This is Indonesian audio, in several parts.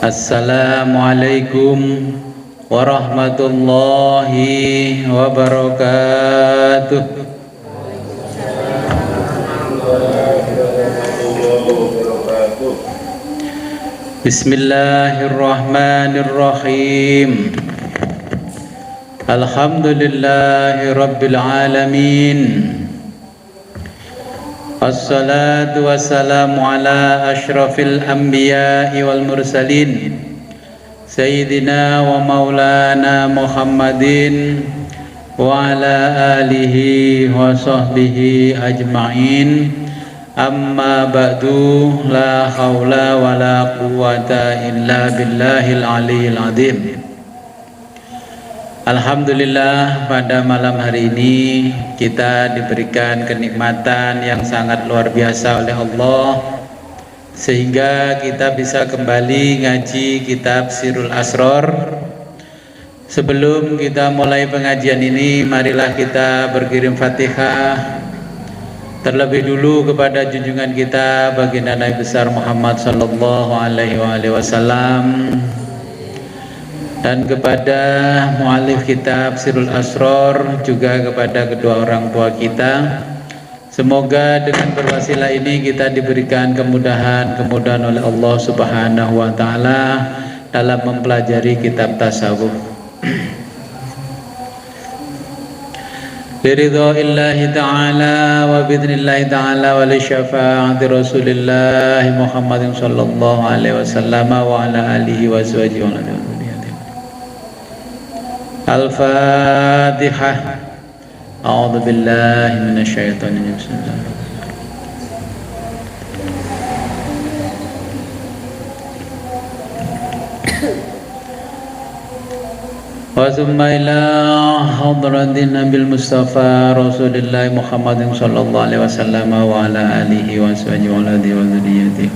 Assalamualaikum warahmatullahi wabarakatuh. Bismillahirrahmanirrahim. Alhamdulillahi rabbil alamin. Assalatu wassalamu ala ashrafil anbiya'i wal mursalin Sayyidina wa maulana Muhammadin wa ala alihi wa sahbihi ajma'in. Amma ba'du, la hawla wa la quwwata illa billahil aliyyil azim. Alhamdulillah, pada malam hari ini kita diberikan kenikmatan yang sangat luar biasa oleh Allah, sehingga kita bisa kembali ngaji kitab Sirul Asrar. Sebelum kita mulai pengajian ini, marilah kita berkirim Fatihah terlebih dulu kepada junjungan kita baginda Nabi besar Muhammad sallallahu alaihi wasallam, dan kepada mu'alif kitab Sirul Asrar, juga kepada kedua orang tua kita. Semoga dengan berwasilah ini kita diberikan kemudahan oleh Allah Subhanahu wa taala dalam mempelajari kitab tasawuf. Biridha'illahi ta'ala wa bidnillahi ta'ala wa li syafa'ati Rasulillah Muhammadin sallallahu alaihi wasallam wa ala alihi wa sahbihi wa sallam. Al-Fatihah. A'udzu billahi minasyaitonir rajim. Wa summa ila hadratin Nabil Mustafa Rasulillah Muhammadin sallallahu alaihi wasallam wa ala alihi wa sahbihi wa dzurriyyatihi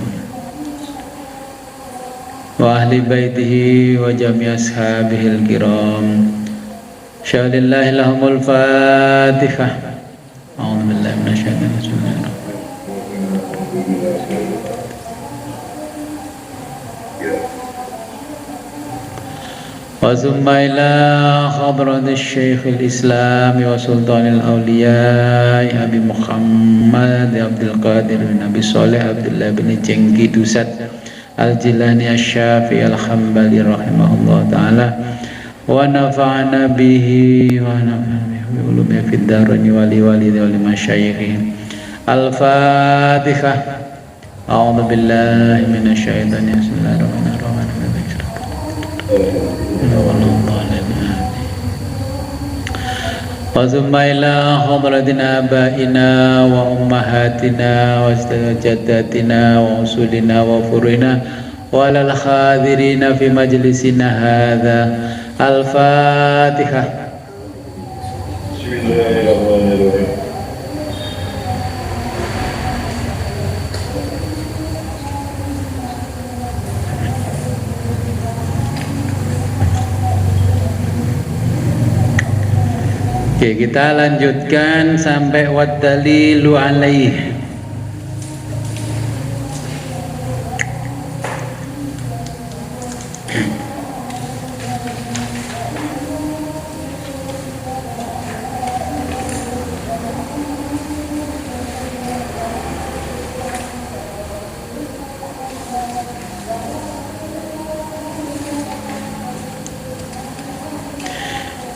wa ahli baitihi wa jami' ashabihil kiram. Syahadillahi lahumul Fatihah. A'udzu billahi minasyaitonir rajim. Wa summa ila hadratis Syekhul Islam wa Sultanil Auliya Abi Muhammad Abdul Qadir bin Abi Shalih Abdullah bin Cengki Dusat Al-Jilani Asy-Syafi'i Al-Hambali rahimahullah ta'ala, wa nafa'ana bihi wa nafa'ana bihi bi ulumi fid darain wa li walidayhi wa li masyayikhi. Al-Fatihah. A'udzu billahi minasyaitonir rajim. Wa summa ila hadratina abaina wa ummahatina wa sajadatina wa usulina wa furina wa lal hadirina fi majlisina hadza. Al-Fatihah. Bismillahirrahmanirrahim. Oke, kita lanjutkan sampai waddalilu alaih.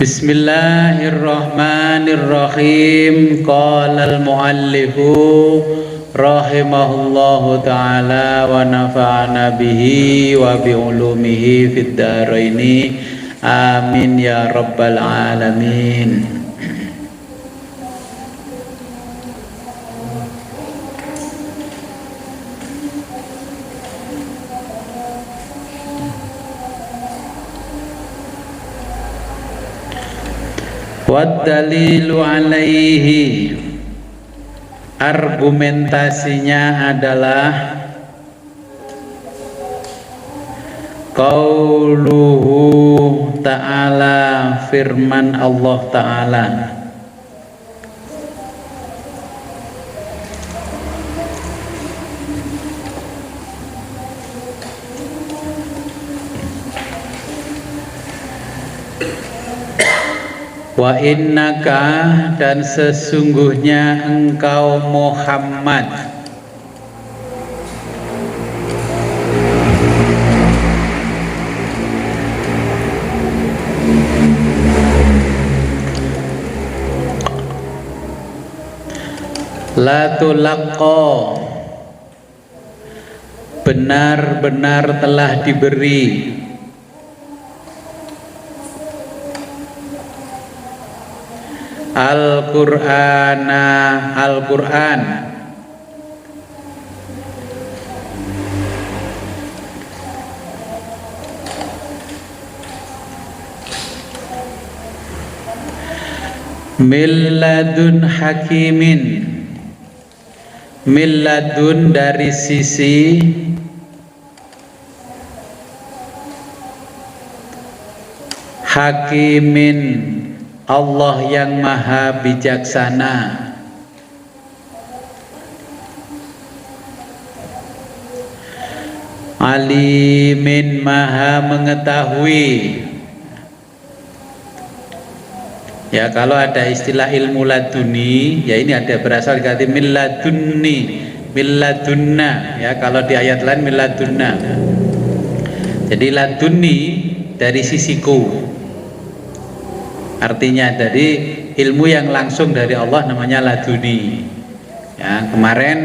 Bismillahirrahmanirrahim. Qala al-muallifu rahimahullahu ta'ala wa nafa'ana bihi wa bi ulumihi fid dharaini. Amin ya rabbal alamin. Waddalilu alaihi, argumentasinya adalah qauluhu ta'ala, firman Allah ta'ala. Wa innaka, dan sesungguhnya engkau Muhammad, la tulaqqa, benar-benar telah diberi Al-Qur'ana, Al-Qur'an, milladun hakimin, milladun dari sisi hakimin, Allah yang maha bijaksana, alimin, maha mengetahui. Ya, kalau ada istilah ilmu laduni, ya ini ada berasal dari milladunni, milladunna. Ya, kalau di ayat lain milladunna. Jadi laduni dari sisiku. Artinya dari ilmu yang langsung dari Allah namanya laduni. Ya, kemarin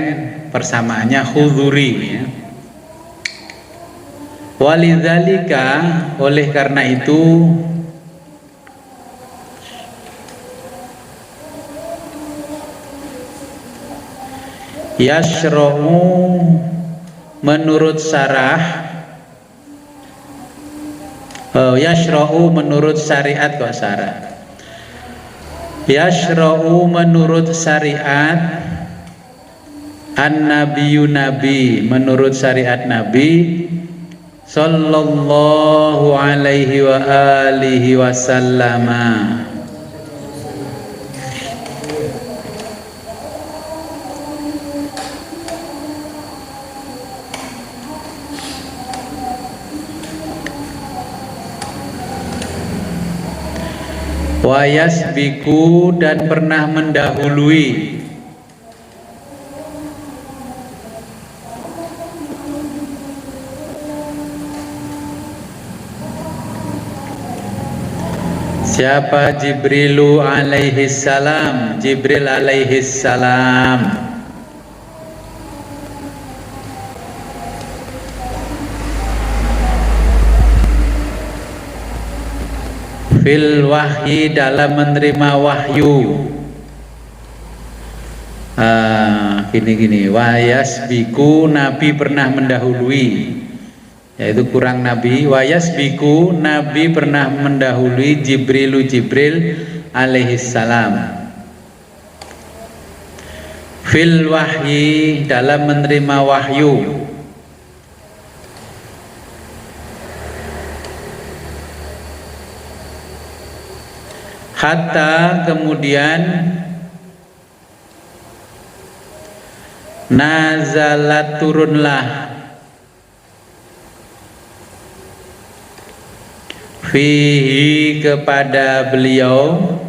persamaannya huduri. Ya. Walidzalika, oleh karena itu yashra'u, menurut syarah, yashra'u menurut syariat, kok syarah, yashra'u menurut syariat, an-nabiyyu, nabi, menurut syariat Nabi sallallahu alaihi wa alihi wasallama, wa yasbiku, dan pernah mendahului, siapa? Jibrilu alaihi salam, Jibril alaihi salam, fil wahyi, dalam menerima wahyu. Gini, wayasbiku, Nabi pernah mendahului, yaitu kurang Nabi. Wayasbiku, Nabi pernah mendahului Jibrilu, Jibril alaihi salam, fil wahyi, dalam menerima wahyu. Hatta, kemudian nazalat, turunlah, fihi, kepada beliau,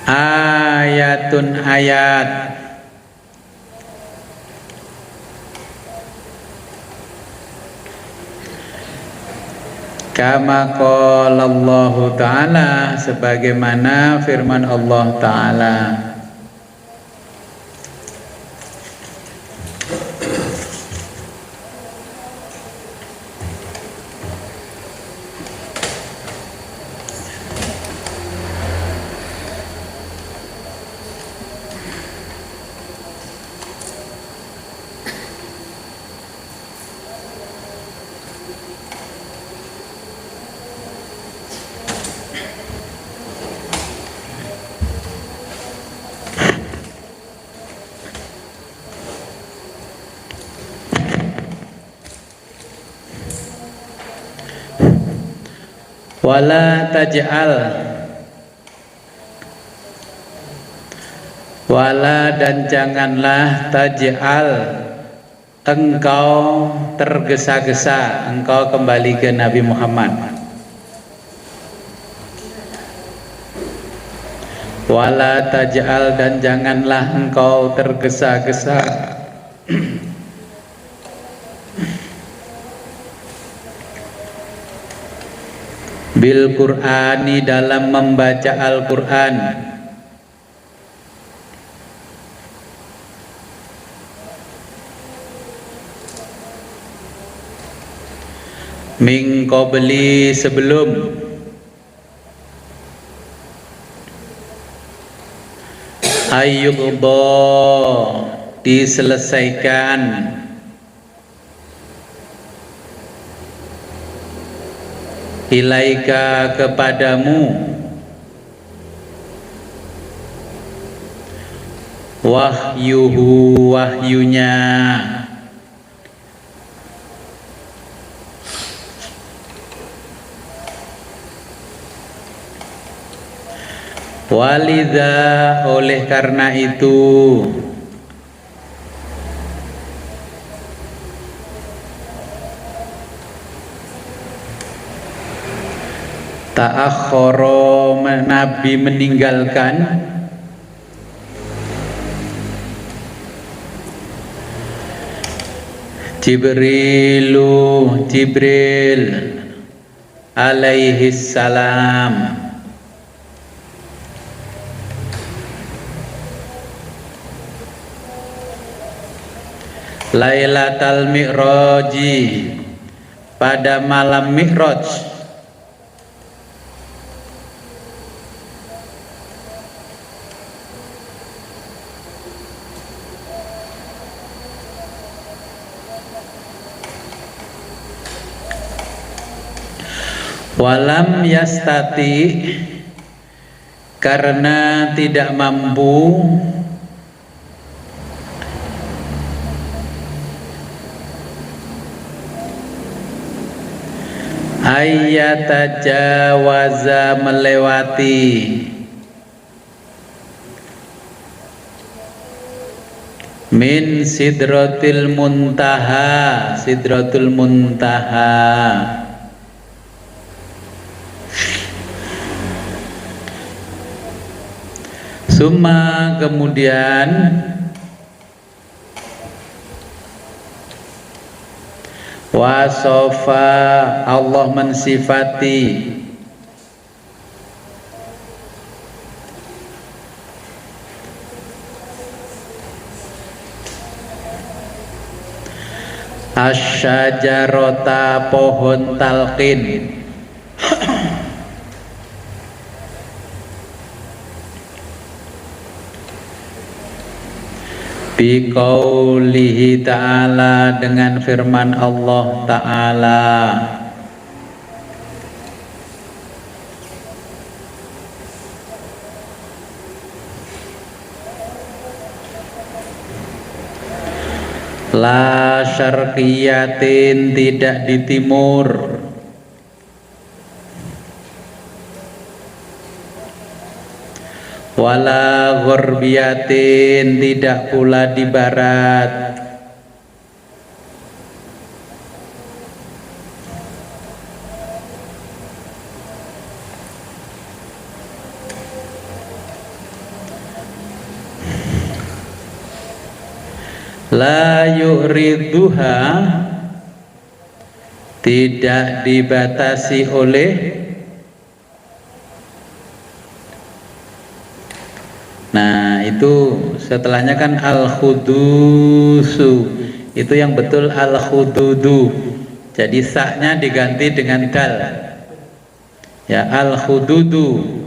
ayatun, ayat, kama qala Allah Ta'ala, sebagaimana firman Allah Ta'ala. Wala taj'al, wala, dan janganlah, taj'al, engkau tergesa-gesa, engkau kembali ke Nabi Muhammad. Wala taj'al, dan janganlah engkau tergesa-gesa bil Qur'ani, dalam membaca Al-Qur'an, min qabli, sebelum ayyuqda, diselesaikan, ilaika, kepadamu, wahyuhu, wahyunya, walidha, oleh karena itu, ta'akhkhara, Nabi meninggalkan, Jibril alaihi salam, Lailatul Mi'raji, pada malam Mi'raj, walam yastati, karena tidak mampu, ayyatajawaza, melewati, min sidratil muntaha, sidratul muntaha, summa, kemudian, wasofa, Allah mensifati, asyajarota, pohon talqin, biqaulihi ta'ala, dengan firman Allah Ta'ala, la syarqiyatin, tidak di timur, wala ghorbiyatin, tidak pula di barat, la yu'riduha, tidak dibatasi oleh, nah itu setelahnya kan al-khudusu, itu yang betul al-khududu, jadi saknya diganti dengan dal, ya, al-khududu,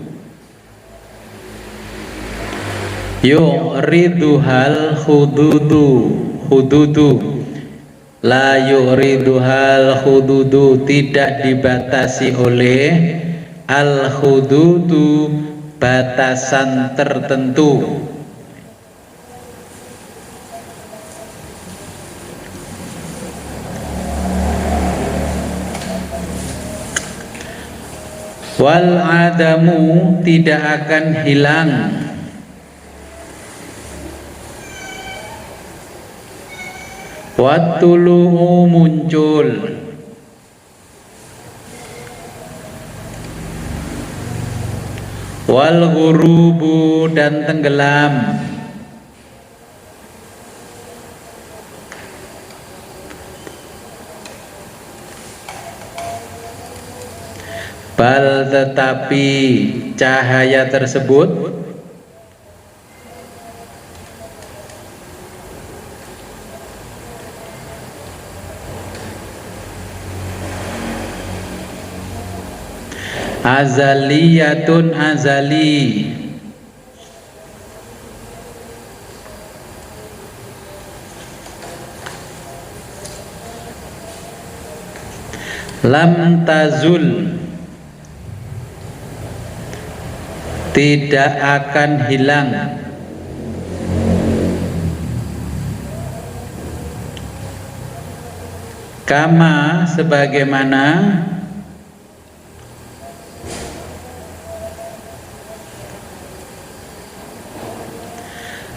yu'riduhal khududu, hududu, la yu'riduhal khududu, tidak dibatasi oleh al-khududu, batasan tertentu, wal adamu, tidak akan hilang, Watulu'u muncul, wal ghurubu dan tenggelam, bal tetapi cahaya tersebut azaliyatun azali, lam tazul tidak akan hilang, kama sebagaimana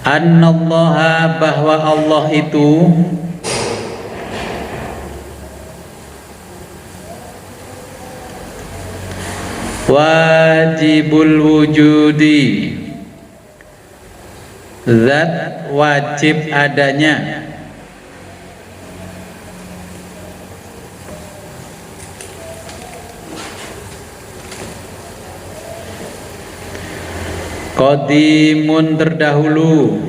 annallaha bahwa Allah itu wajibul wujudi, zat wajib adanya, qadimun terdahulu,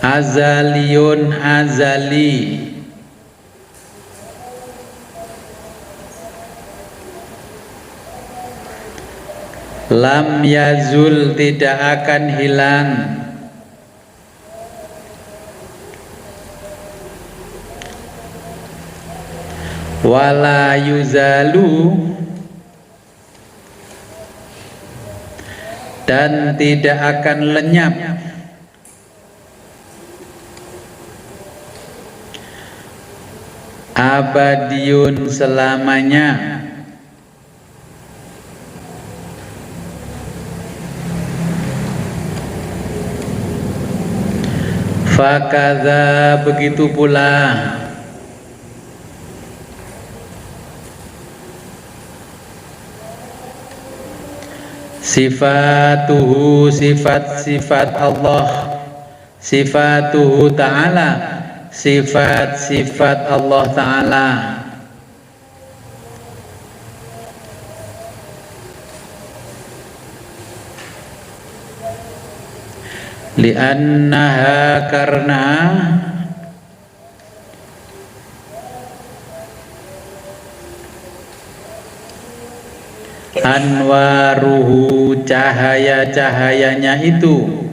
azaliyun azali, lam yazul tidak akan hilang, wala yuzalu dan tidak akan lenyap, abadiun selamanya, fakadza begitu pula sifatuhu sifat-sifat Allah, sifatuhu ta'ala sifat-sifat Allah ta'ala, li'annaha karena anwaruhu cahaya-cahayanya itu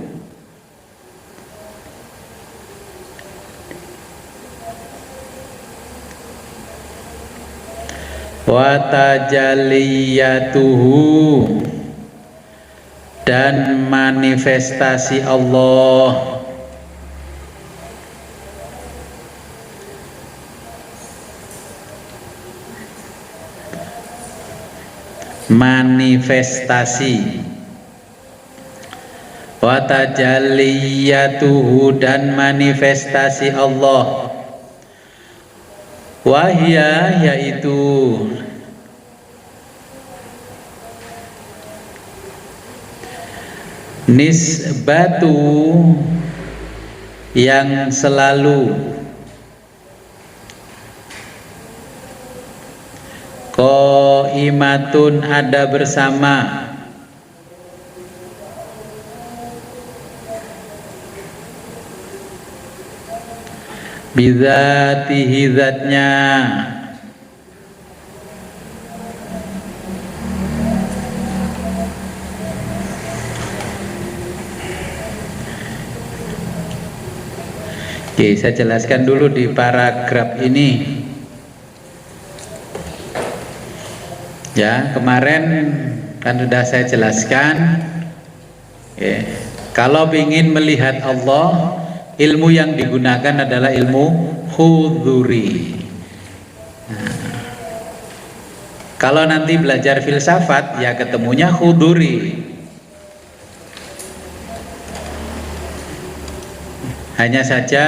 wa tajaliyatuhu dan manifestasi Allah manifestasi wa tajalliyatuhu dan manifestasi Allah wahya yaitu nisbatu yang selalu qaimatun ada bersama bidzatihi zatnya Oke, saya jelaskan dulu di paragraf ini. Ya, kemarin kan sudah saya jelaskan. Oke, kalau ingin melihat Allah, ilmu yang digunakan adalah ilmu huduri. Nah, kalau nanti belajar filsafat, ya ketemunya huduri. Hanya saja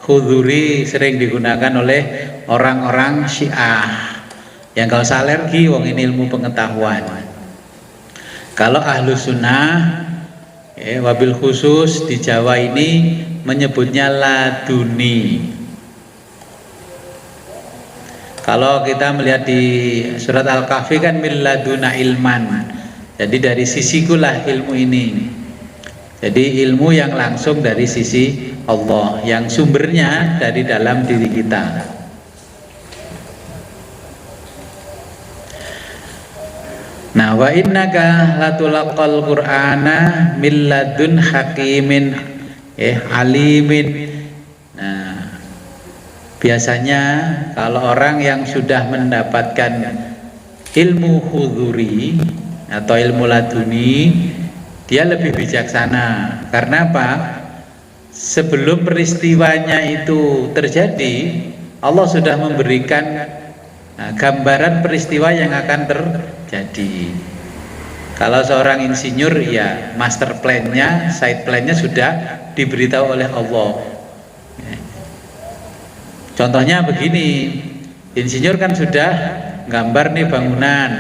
khuduri sering digunakan oleh orang-orang Syiah yang kalau usah alergi, wong ini ilmu pengetahuan. Kalau ahlu sunnah wabil khusus di Jawa ini menyebutnya laduni. Kalau kita melihat di surat Al-Kahfi kan min laduna ilman, jadi dari sisikulah ilmu ini. Jadi ilmu yang langsung dari sisi Allah, yang sumbernya dari dalam diri kita. Nah, wa innaka latulaqal qur'ana min ladun hakimin alimin. Nah, biasanya kalau orang yang sudah mendapatkan ilmu huduri atau ilmu laduni, dia lebih bijaksana. Karena apa? Sebelum peristiwanya itu terjadi, Allah sudah memberikan gambaran peristiwa yang akan terjadi. Kalau seorang insinyur, ya master plan-nya, side plan-nya sudah diberitahu oleh Allah. Contohnya begini, insinyur kan sudah gambar nih bangunan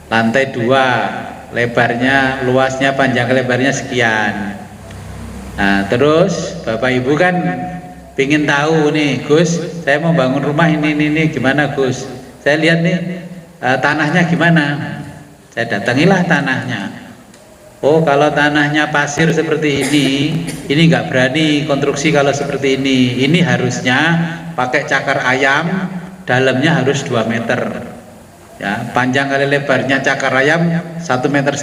lantai 2, lebarnya, luasnya, panjang lebarnya sekian. Nah, terus Bapak Ibu kan pingin tahu nih, Gus, saya mau bangun rumah ini gimana Gus? Saya lihat nih tanahnya gimana? Saya datangilah tanahnya. Oh, kalau tanahnya pasir seperti ini nggak berani konstruksi kalau seperti ini. Ini harusnya pakai cakar ayam, dalamnya harus 2 meter. Ya, panjang kali lebarnya cakar ayam 1,5 meter.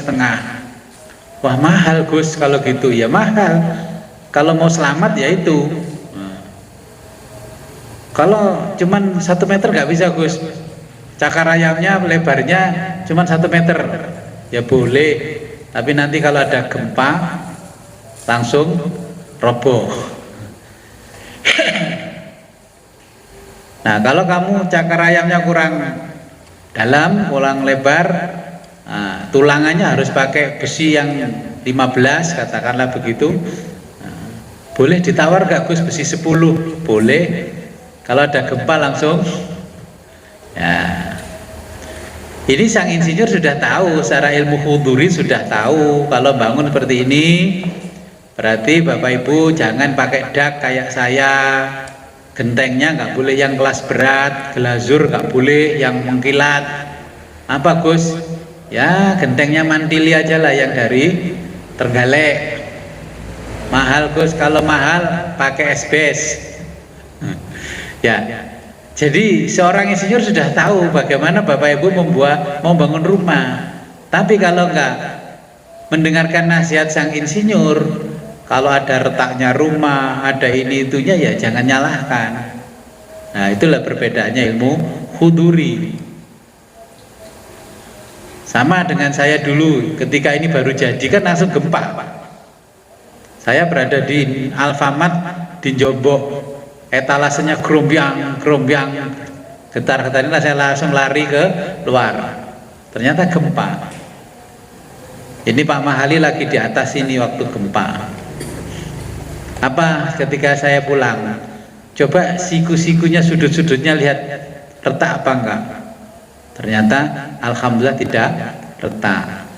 Wah, mahal Gus kalau gitu. Ya mahal. Kalau mau selamat ya itu. Kalau cuman 1 meter nggak bisa Gus. Cakar ayamnya lebarnya cuman 1 meter. Ya boleh. Tapi nanti kalau ada gempa langsung roboh. Nah, kalau kamu cakar ayamnya kurang dalam, kurang lebar, tulangannya harus pakai besi yang 15, katakanlah begitu. Boleh ditawar gak Gus besi 10? Boleh. Kalau ada gempa langsung ya. Ini sang insinyur sudah tahu, secara ilmu huduri sudah tahu kalau bangun seperti ini berarti Bapak Ibu jangan pakai dak kayak saya, gentengnya nggak boleh yang kelas berat, glazur nggak boleh yang mengkilat. Apa Gus? Ya gentengnya mantili aja lah yang dari Trenggalek. Mahal Gus, kalau mahal pakai esbes. Ya. Jadi seorang insinyur sudah tahu bagaimana Bapak Ibu mau bangun rumah. Tapi kalau enggak mendengarkan nasihat sang insinyur, kalau ada retaknya rumah, ada ini itunya, ya jangan nyalahkan. Nah, itulah perbedaannya ilmu huduri. Sama dengan saya dulu, ketika ini baru jadi kan langsung gempa, Pak. Saya berada di Alfamart di Jombok. Etalasenya gerombang, getar-getar, inilah saya langsung lari ke luar. Ternyata gempa. Ini Pak Mahali lagi di atas ini waktu gempa. Apa ketika saya pulang? Coba siku-sikunya, sudut-sudutnya lihat retak apa enggak? Ternyata alhamdulillah tidak retak.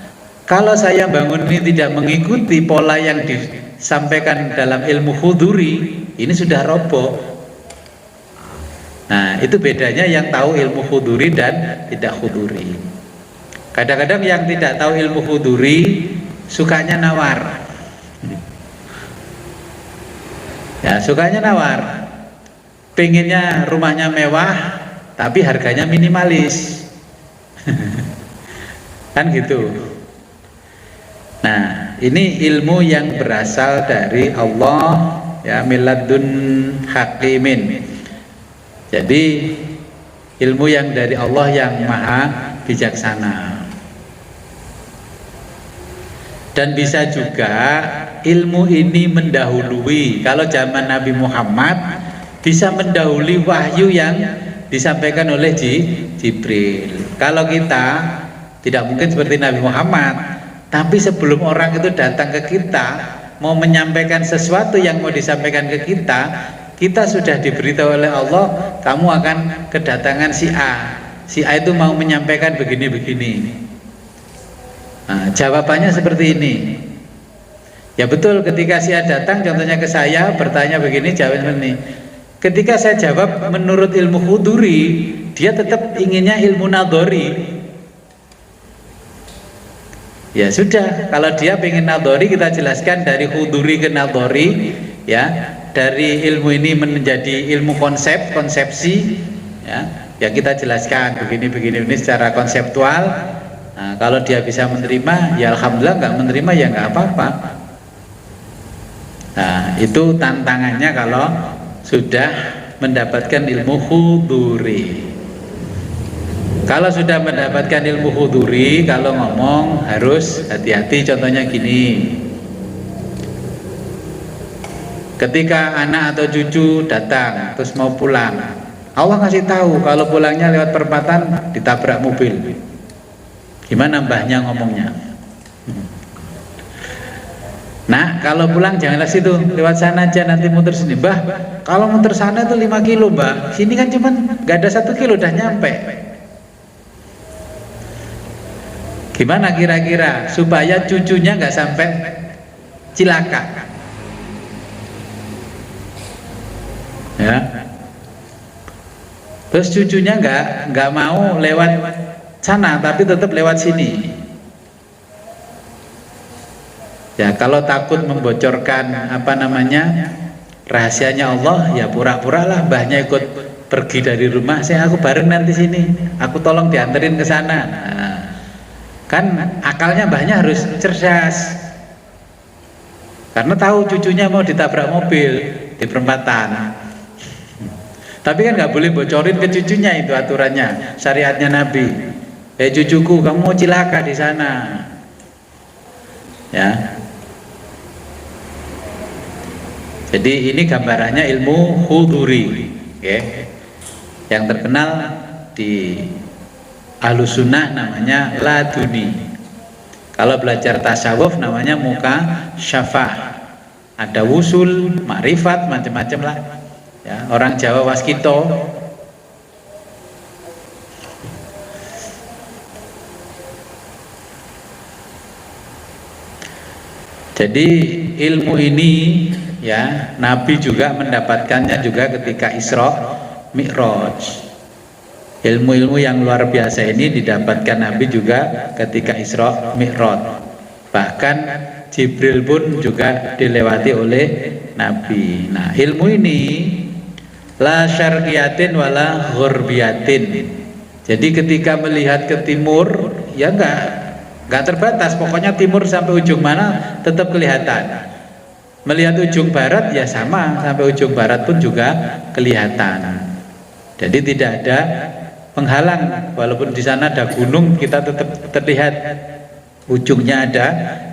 Kalau saya bangun ini tidak mengikuti pola yang disampaikan dalam ilmu huduri, ini sudah roboh. Nah, itu bedanya yang tahu ilmu huduri dan tidak huduri. Kadang-kadang yang tidak tahu ilmu huduri sukanya nawar. Ya, sukanya nawar. Pengennya rumahnya mewah tapi harganya minimalis. Kan gitu. Nah, ini ilmu yang berasal dari Allah, ya, miladun hakimin. Jadi ilmu yang dari Allah yang maha bijaksana. Dan bisa juga ilmu ini mendahului. Kalau zaman Nabi Muhammad bisa mendahului wahyu yang disampaikan oleh Jibril. Kalau kita tidak mungkin seperti Nabi Muhammad, tapi sebelum orang itu datang ke kita, mau menyampaikan sesuatu yang mau disampaikan ke kita, kita sudah diberitahu oleh Allah, kamu akan kedatangan si A. Si A itu mau menyampaikan begini-begini. Nah, jawabannya seperti ini. Ya betul, ketika si A datang contohnya ke saya bertanya begini, jawabnya ini. Ketika saya jawab menurut ilmu huduri, dia tetap inginnya ilmu nadori. Ya sudah, kalau dia pengen nadori, kita jelaskan dari huduri ke nadori, ya, dari ilmu ini menjadi ilmu konsepsi, ya kita jelaskan begini ini secara konseptual. Nah, kalau dia bisa menerima, ya alhamdulillah, nggak menerima ya nggak apa-apa. Nah, itu tantangannya kalau sudah mendapatkan ilmu huduri. Kalau sudah mendapatkan ilmu huduri, kalau ngomong harus hati-hati. Contohnya gini, ketika anak atau cucu datang terus mau pulang, Allah kasih tahu kalau pulangnya lewat perempatan ditabrak mobil. Gimana mbahnya ngomongnya? Nah, kalau pulang jangan lewat situ, lewat sana aja, nanti muter sini. Mbah, kalau muter sana itu 5 kilo mbah, sini kan cuman nggak ada 1 kilo udah nyampe. Gimana kira-kira supaya cucunya nggak sampai cilaka? Ya. Terus cucunya nggak mau lewat sana, tapi tetap lewat sini. Ya, kalau takut membocorkan rahasianya Allah, ya pura-pura lah mbahnya ikut pergi dari rumah. Aku bareng nanti sini, aku tolong dianterin ke sana. Nah, kan akalnya mbahnya harus cerdas, karena tahu cucunya mau ditabrak mobil di perempatan. Tapi kan nggak boleh bocorin ke cucunya, itu aturannya, syariatnya Nabi. Cucuku, kamu mau cilaka di sana, ya. Jadi ini gambarannya ilmu huduri, okay. Yang terkenal di Ahlus Sunnah namanya laduni. Kalau belajar tasawuf namanya muka syafah. Ada wusul, makrifat, macam-macam lah. Ya, orang Jawa waskito. Jadi ilmu ini, ya, Nabi juga mendapatkannya juga ketika Isra Mi'raj. Ilmu-ilmu yang luar biasa ini didapatkan Nabi juga ketika Isra Mi'raj. Bahkan Jibril pun juga dilewati oleh Nabi. Nah, ilmu ini la syarqiyatin wala ghurbiyatin. Jadi ketika melihat ke timur, ya enggak terbatas, pokoknya timur sampai ujung mana tetap kelihatan. Melihat ujung barat ya sama, sampai ujung barat pun juga kelihatan. Jadi tidak ada penghalang, walaupun di sana ada gunung, kita tetap terlihat ujungnya ada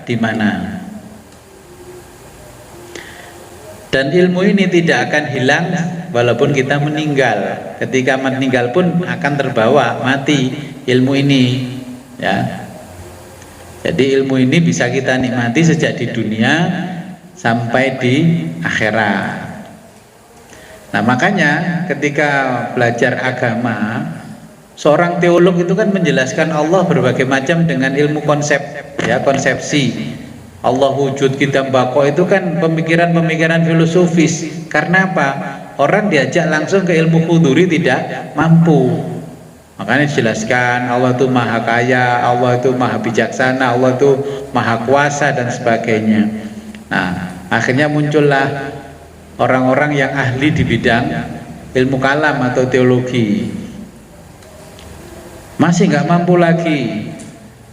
di mana. Dan ilmu ini tidak akan hilang walaupun kita meninggal. Ketika meninggal pun akan terbawa, mati ilmu ini, ya. Jadi ilmu ini bisa kita nikmati sejak di dunia sampai di akhirat. Nah, makanya ketika belajar agama, seorang teolog itu kan menjelaskan Allah berbagai macam dengan ilmu konsep, ya, konsepsi. Allah wujud, kita bako, itu kan pemikiran-pemikiran filosofis. Karena apa? Orang diajak langsung ke ilmu huduri tidak mampu. Makanya dijelaskan Allah itu maha kaya, Allah itu maha bijaksana, Allah itu maha kuasa dan sebagainya. Nah, akhirnya muncullah orang-orang yang ahli di bidang ilmu kalam atau teologi. Masih nggak mampu lagi.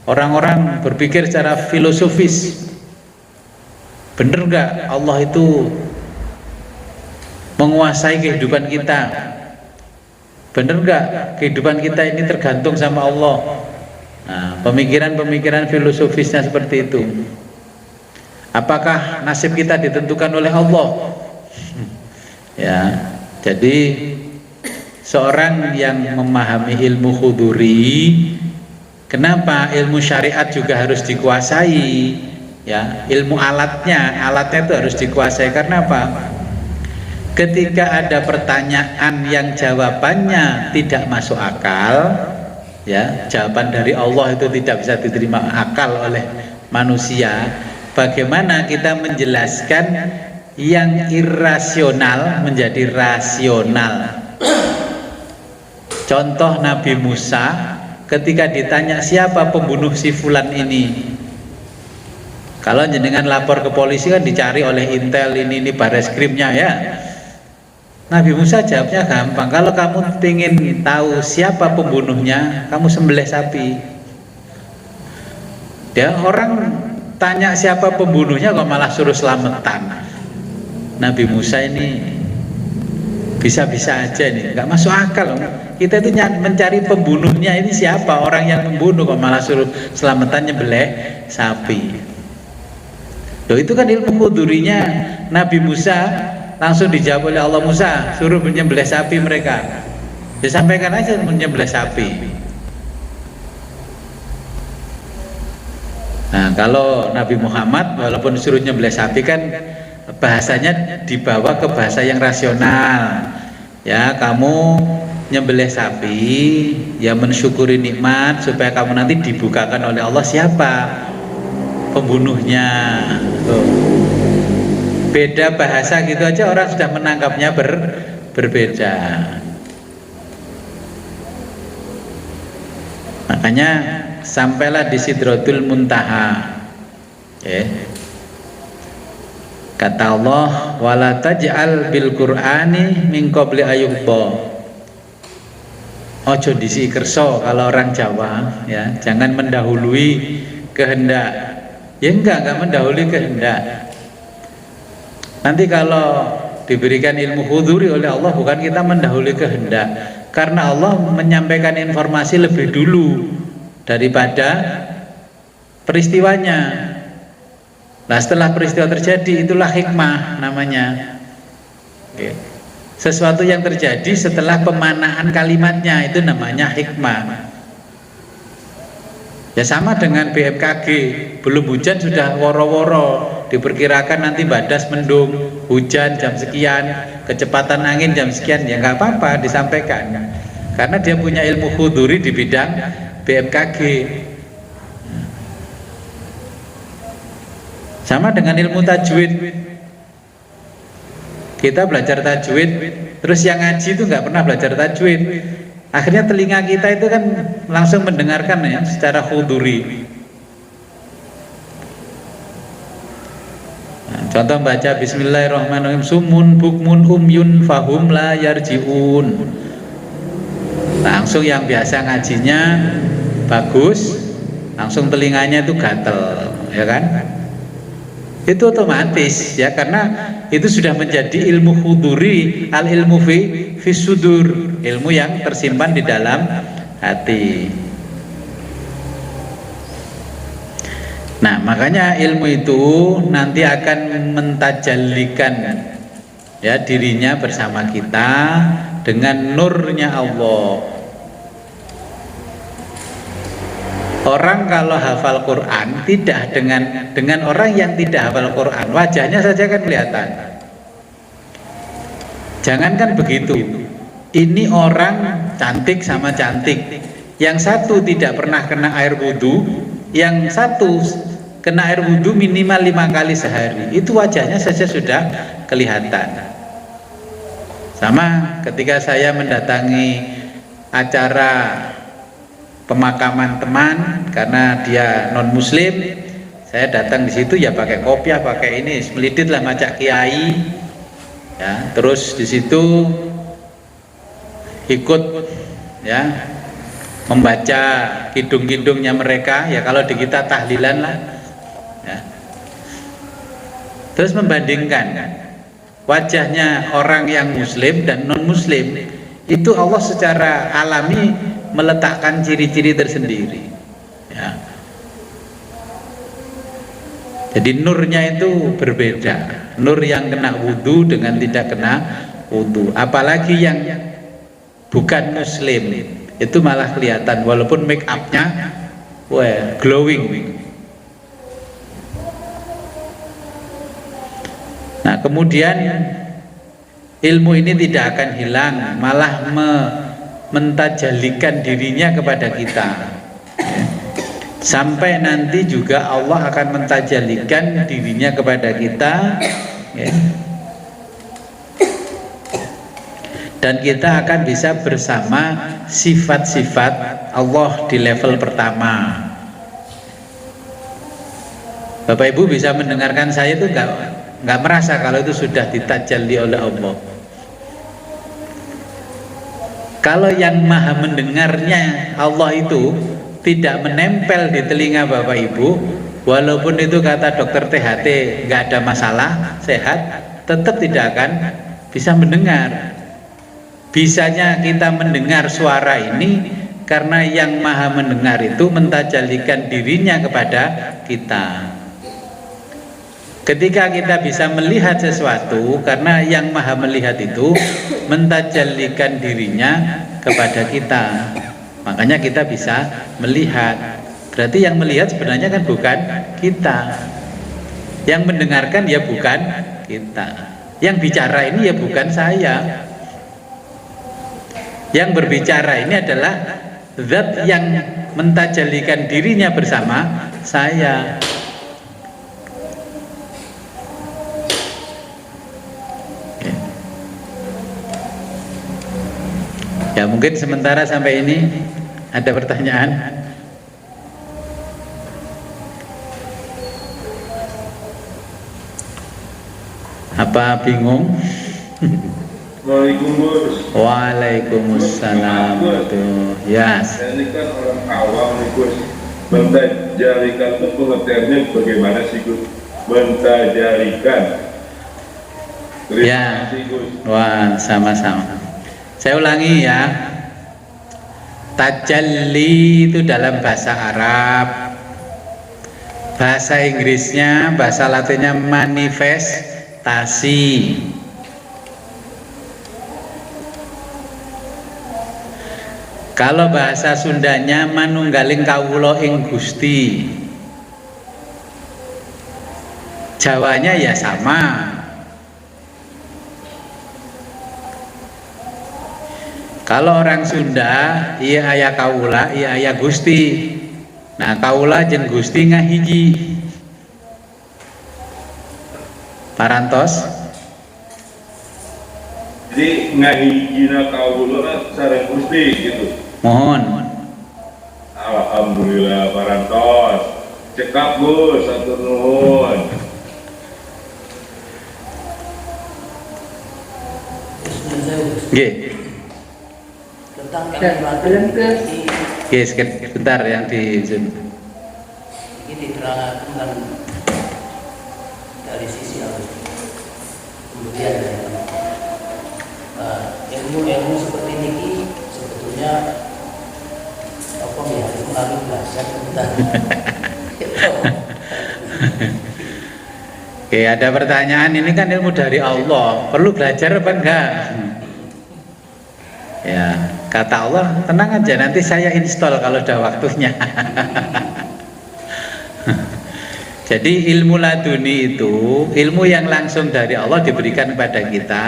Orang-orang berpikir secara filosofis. Bener nggak Allah itu menguasai kehidupan kita? Bener nggak kehidupan kita ini tergantung sama Allah? Nah, pemikiran-pemikiran filosofisnya seperti itu. Apakah nasib kita ditentukan oleh Allah? Ya, jadi seorang yang memahami ilmu huduri, kenapa ilmu syariat juga harus dikuasai? ya, ilmu alatnya itu harus dikuasai. Karena apa? Ketika ada pertanyaan yang jawabannya tidak masuk akal, ya, jawaban dari Allah itu tidak bisa diterima akal oleh manusia, bagaimana kita menjelaskan yang irasional menjadi rasional? Contoh Nabi Musa ketika ditanya siapa pembunuh si fulan ini, kalau jenengan lapor ke polisi kan dicari oleh intel ini bareskrimnya, ya. Nabi Musa jawabnya gampang, kalau kamu ingin tahu siapa pembunuhnya, kamu sembelih sapi. Dia orang tanya siapa pembunuhnya kok malah suruh selamatan. Nabi Musa ini bisa-bisa aja nih, nggak masuk akal. Kita itu mencari pembunuhnya, ini siapa orang yang membunuh kok malah suruh selamatan nyembelih sapi. Loh, itu kan ilmu hudurinya Nabi Musa. Langsung dijawab oleh Allah, Musa suruh menyembelih sapi mereka. Disampaikan aja menyembelih sapi. Nah, kalau Nabi Muhammad walaupun suruh nyembelih sapi kan bahasanya dibawa ke bahasa yang rasional. Ya, kamu nyembelih sapi, ya mensyukuri nikmat supaya kamu nanti dibukakan oleh Allah siapa pembunuhnya. Tuh. Beda bahasa gitu aja orang sudah menangkapnya berbeda. Makanya sampailah di Sidratul Muntaha, ya. Kata Allah, wala taj'al bil Qur'ani min qabli ayyubba. Ojo disi kerso kalau orang Jawa, ya, jangan mendahului kehendak. Ya enggak mendahului kehendak. Nanti kalau diberikan ilmu huduri oleh Allah, bukan kita mendahului kehendak, karena Allah menyampaikan informasi lebih dulu daripada peristiwanya. Nah, setelah peristiwa terjadi, itulah hikmah namanya. Oke. Sesuatu yang terjadi setelah pemanaan kalimatnya, itu namanya hikmah. Ya, sama dengan BMKG, belum hujan sudah woro-woro, diperkirakan nanti badas mendung, hujan jam sekian, kecepatan angin jam sekian, ya nggak apa-apa disampaikan, karena dia punya ilmu huduri di bidang BMKG. Sama dengan ilmu tajwid, kita belajar tajwid, terus yang ngaji itu nggak pernah belajar tajwid, akhirnya telinga kita itu kan langsung mendengarkan, ya, secara huduri. Contoh baca Bismillahirrahmanirrahim, sumun bukmun umyun fahum la yarjiun. Langsung yang biasa ngajinya bagus, langsung telinganya itu gatel, ya kan? Itu otomatis, ya, karena itu sudah menjadi ilmu huduri, al ilmu fi sudur, ilmu yang tersimpan di dalam hati. Nah, makanya ilmu itu nanti akan mentajallikan, ya, dirinya bersama kita dengan nurnya Allah. Orang kalau hafal Quran tidak dengan orang yang tidak hafal Quran, wajahnya saja kan kelihatan. Jangankan begitu, ini orang cantik sama cantik, yang satu tidak pernah kena air wudhu, yang satu kena air wudhu minimal 5 kali sehari, itu wajahnya saja sudah kelihatan. Sama ketika saya mendatangi acara pemakaman teman, karena dia non muslim, saya datang di situ ya pakai kopiah, pakai ini, melidit lah macak kiai, ya, terus di situ ikut, ya, membaca kidung-kidungnya mereka, ya, kalau di kita tahlilan lah, ya. Terus membandingkan wajahnya orang yang muslim dan non muslim, itu Allah secara alami meletakkan ciri-ciri tersendiri, ya. Jadi nurnya itu berbeda, nur yang kena wudhu dengan tidak kena wudhu, apalagi yang bukan muslim, itu malah kelihatan walaupun make upnya glowing. Nah, kemudian ilmu ini tidak akan hilang, malah mentajalikan dirinya kepada kita. Sampai nanti juga Allah akan mentajalikan dirinya kepada kita, ya. Dan kita akan bisa bersama sifat-sifat Allah di level pertama. Bapak Ibu bisa mendengarkan saya itu nggak merasa kalau itu sudah ditajalli oleh Allah. Kalau yang maha mendengarnya Allah itu tidak menempel di telinga Bapak Ibu, walaupun itu kata dokter THT nggak ada masalah, sehat, tetap tidak akan bisa mendengar. Bisanya kita mendengar suara ini karena yang maha mendengar itu mentajalikan dirinya kepada kita. Ketika kita bisa melihat sesuatu, karena yang maha melihat itu mentajalikan dirinya kepada kita, makanya kita bisa melihat. Berarti yang melihat sebenarnya kan bukan kita, yang mendengarkan ya bukan kita, yang bicara ini ya bukan saya. Yang berbicara ini adalah zat yang mentajalikan dirinya bersama saya. Ya, mungkin sementara sampai ini ada pertanyaan. Apa bingung? Waalaikumsalam. Waalaikumsalam. Ya. Ini kan orang awam nih Gus. Mentajalikan itu pengertiannya bagaimana sih Gus? Mentajalikan. Ya. Wah, sama-sama. Saya ulangi ya. Tajalli itu dalam bahasa Arab. Bahasa Inggrisnya, bahasa Latinnya manifestasi. Kalau bahasa Sundanya manunggaling kawula ing Gusti. Jawanya ya sama. Kalau orang Sunda, iya aya kawula, iya aya Gusti. Nah, kawula jeung Gusti ngahiji. Parantos. Jadi ngahijina kawula sareng Gusti gitu. Mohon. Alhamdulillah parantos. Cekap Gus, atur nuhun. Nggih. Tentang yang Oke, sebentar yang di Zoom. ini diterangkan tentang dari sisi Allah. Kemudian ilmu seperti ini sebetulnya apa ya melalui belajar tentang. Oke, ada pertanyaan, ini kan ilmu dari Allah, perlu belajar apa enggak? Ya, kata Allah, tenang aja, nanti saya install kalau udah waktunya. Jadi ilmu laduni itu ilmu yang langsung dari Allah diberikan kepada kita.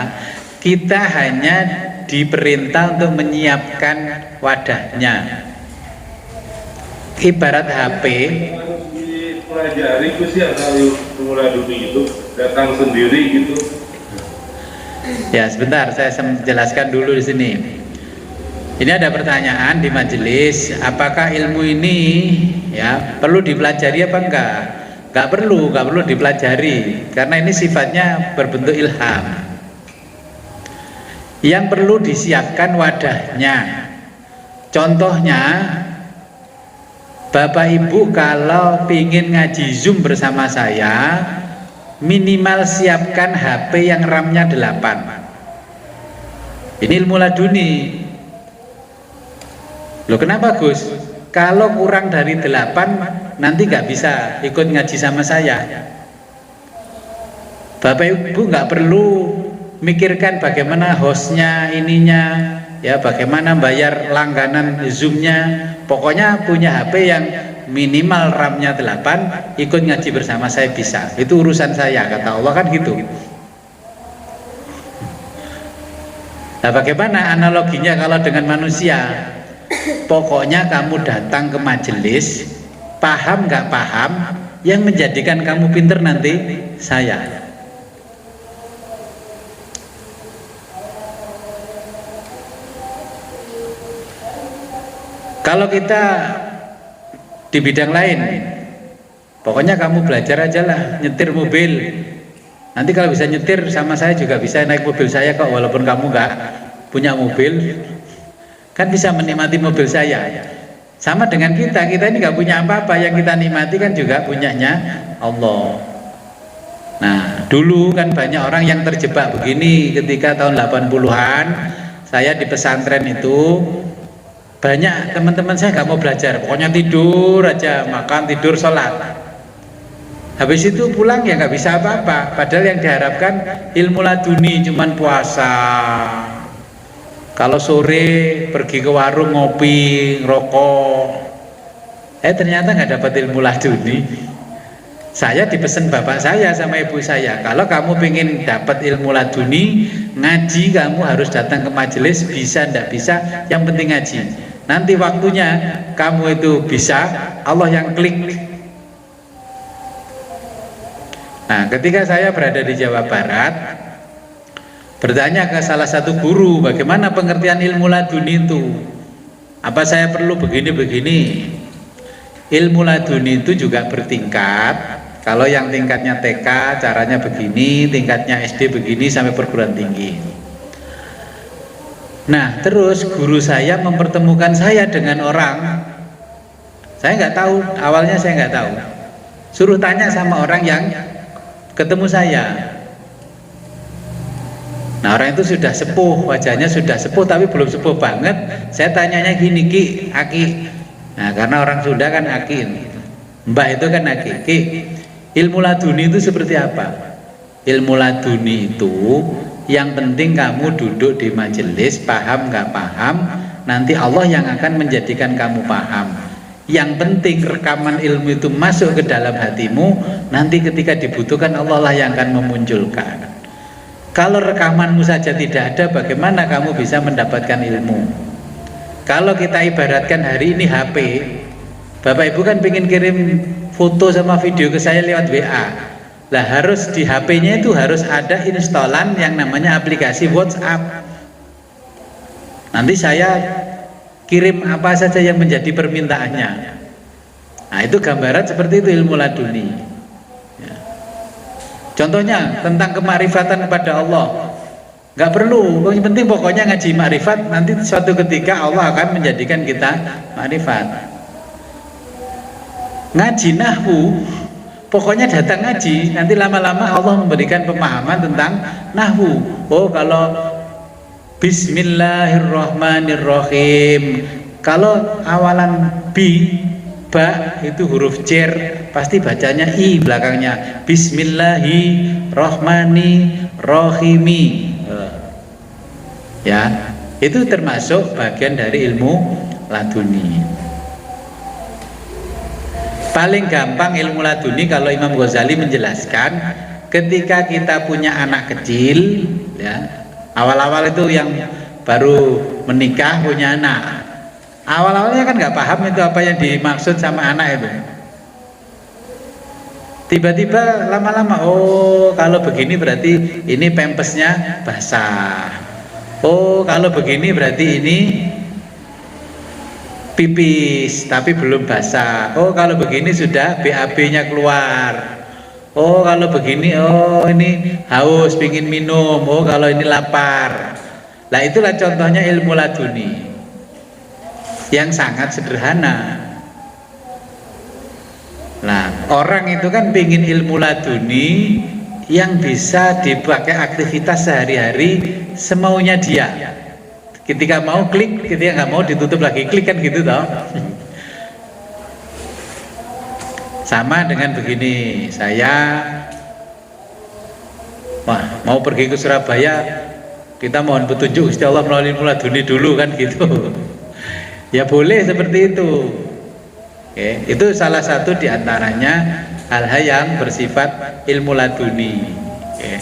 Kita hanya diperintah untuk menyiapkan wadahnya. Ibarat HP. Harus dipelajari Gus ya kalau ilmu laduni itu datang sendiri gitu. Ya, sebentar saya jelaskan dulu di sini. Ini ada pertanyaan di majelis, apakah ilmu ini ya perlu dipelajari apa enggak? Enggak perlu dipelajari karena ini sifatnya berbentuk ilham. Yang perlu disiapkan wadahnya. Contohnya, Bapak Ibu kalau ingin ngaji Zoom bersama saya, minimal siapkan HP yang RAM-nya 8. Ini ilmu laduni. Loh, kenapa Gus? Kalau kurang dari 8 nanti nggak bisa ikut ngaji sama saya. Bapak Ibu nggak perlu mikirkan bagaimana hostnya ininya, ya bagaimana bayar langganan Zoom-nya. Pokoknya punya HP yang minimal RAM-nya 8, ikut ngaji bersama saya bisa. Itu urusan saya, kata Allah kan gitu. Nah, bagaimana analoginya kalau dengan manusia? Pokoknya kamu datang ke majelis, paham nggak paham, yang menjadikan kamu pinter nanti saya. Kalau kita di bidang lain, pokoknya kamu belajar aja lah, nyetir mobil. Nanti kalau bisa nyetir sama saya juga bisa naik mobil saya kok, walaupun kamu nggak punya mobil, kan bisa menikmati mobil saya. Sama dengan kita ini nggak punya apa-apa, yang kita nikmati kan juga punyanya Allah. Nah, dulu kan banyak orang yang terjebak begini ketika tahun 80-an, saya di pesantren itu, banyak teman-teman saya nggak mau belajar, pokoknya tidur aja, makan, tidur, sholat. Habis itu pulang ya nggak bisa apa-apa, padahal yang diharapkan ilmu laduni, cuman puasa. Kalau sore pergi ke warung ngopi, ngerokok, ternyata nggak dapat ilmu laduni. Saya dipesan bapak saya sama ibu saya, kalau kamu pengen dapat ilmu laduni, ngaji kamu harus datang ke majelis, bisa ndak bisa, yang penting ngaji. Nanti waktunya kamu itu bisa, Allah yang klik. Nah, ketika saya berada di Jawa Barat, bertanya ke salah satu guru, bagaimana pengertian ilmu laduni itu? Apa saya perlu begini-begini? Ilmu laduni itu juga bertingkat. Kalau yang tingkatnya TK caranya begini, tingkatnya SD begini, sampai perguruan tinggi. Nah, terus guru saya mempertemukan saya dengan orang. Saya nggak tahu, awalnya saya nggak tahu. Suruh tanya sama orang yang ketemu saya. Nah, orang itu sudah sepuh, wajahnya sudah sepuh tapi belum sepuh banget. Saya tanyanya gini, Ki, Aki. Nah, karena orang Sunda kan Aki, Mbah itu kan Aki. Ki, ilmu laduni itu seperti apa? Ilmu laduni itu yang penting kamu duduk di majelis, paham nggak paham, nanti Allah yang akan menjadikan kamu paham. Yang penting rekaman ilmu itu masuk ke dalam hatimu, nanti ketika dibutuhkan Allah lah yang akan memunculkan. Kalau rekamanmu saja tidak ada, bagaimana kamu bisa mendapatkan ilmu? Kalau kita ibaratkan hari ini HP, Bapak Ibu kan pengen kirim foto sama video ke saya lewat WA. Lah harus di HP-nya itu harus ada instalan yang namanya aplikasi WhatsApp. Nanti saya kirim apa saja yang menjadi permintaannya. Nah, itu gambaran seperti itu ilmu laduni. Ya. Contohnya tentang kemarifatan kepada Allah. Nggak perlu, yang penting pokoknya ngaji makrifat, nanti suatu ketika Allah akan menjadikan kita makrifat. Ngaji nahwu, pokoknya datang ngaji, nanti lama-lama Allah memberikan pemahaman tentang nahwu. Oh, kalau Bismillahirrahmanirrahim, kalau awalan ba itu huruf cer, pasti bacanya i belakangnya. Bismillahirrahmanirrahimi. Ya, itu termasuk bagian dari ilmu laduni. Paling gampang ilmu laduni kalau Imam Ghazali menjelaskan, ketika kita punya anak kecil, ya, awal-awal itu yang baru menikah punya anak, awal-awalnya kan nggak paham itu apa yang dimaksud sama anak itu. Tiba-tiba lama-lama, oh kalau begini berarti ini pempesnya basah. Oh kalau begini berarti ini pipis tapi belum basah. Oh kalau begini sudah BAB-nya keluar. Oh kalau begini, oh ini haus pingin minum. Oh kalau ini lapar. Nah itulah contohnya ilmu laduni yang sangat sederhana. Nah orang itu kan pingin ilmu laduni yang bisa dipakai aktivitas sehari-hari semaunya dia. Ketika mau klik, ketika nggak mau ditutup lagi, klik kan gitu toh. Sama dengan begini, saya mau pergi ke Surabaya, kita mohon petunjuk Gusti Allah melalui ilmu laduni dulu kan gitu. Ya boleh seperti itu. Oke, itu salah satu diantaranya hal-hal yang bersifat ilmu laduni. Oke.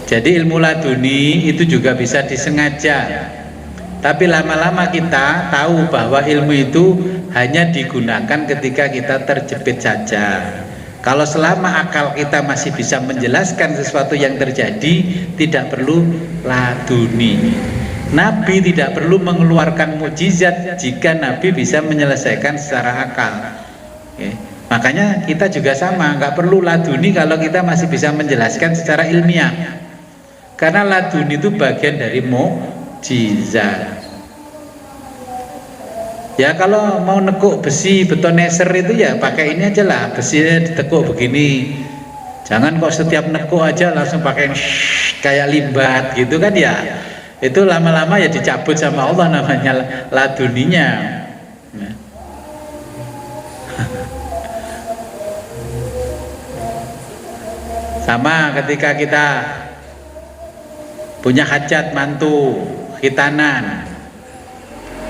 Jadi ilmu laduni itu juga bisa disengaja. Tapi lama-lama kita tahu bahwa ilmu itu hanya digunakan ketika kita terjepit saja. Kalau selama akal kita masih bisa menjelaskan sesuatu yang terjadi, tidak perlu laduni. Nabi tidak perlu mengeluarkan mukjizat jika Nabi bisa menyelesaikan secara akal. Oke. Makanya kita juga sama, nggak perlu laduni kalau kita masih bisa menjelaskan secara ilmiah. Karena laduni itu bagian dari mukjizat. Ya kalau mau nekuk besi betoneser itu ya pakai ini aja lah, besinya ditekuk begini. Jangan kok setiap nekuk aja langsung pakai kayak limbat gitu kan ya. Itu lama-lama ya dicabut sama Allah namanya laduninya. Nah. Sama ketika kita punya hajat mantu, khitanan,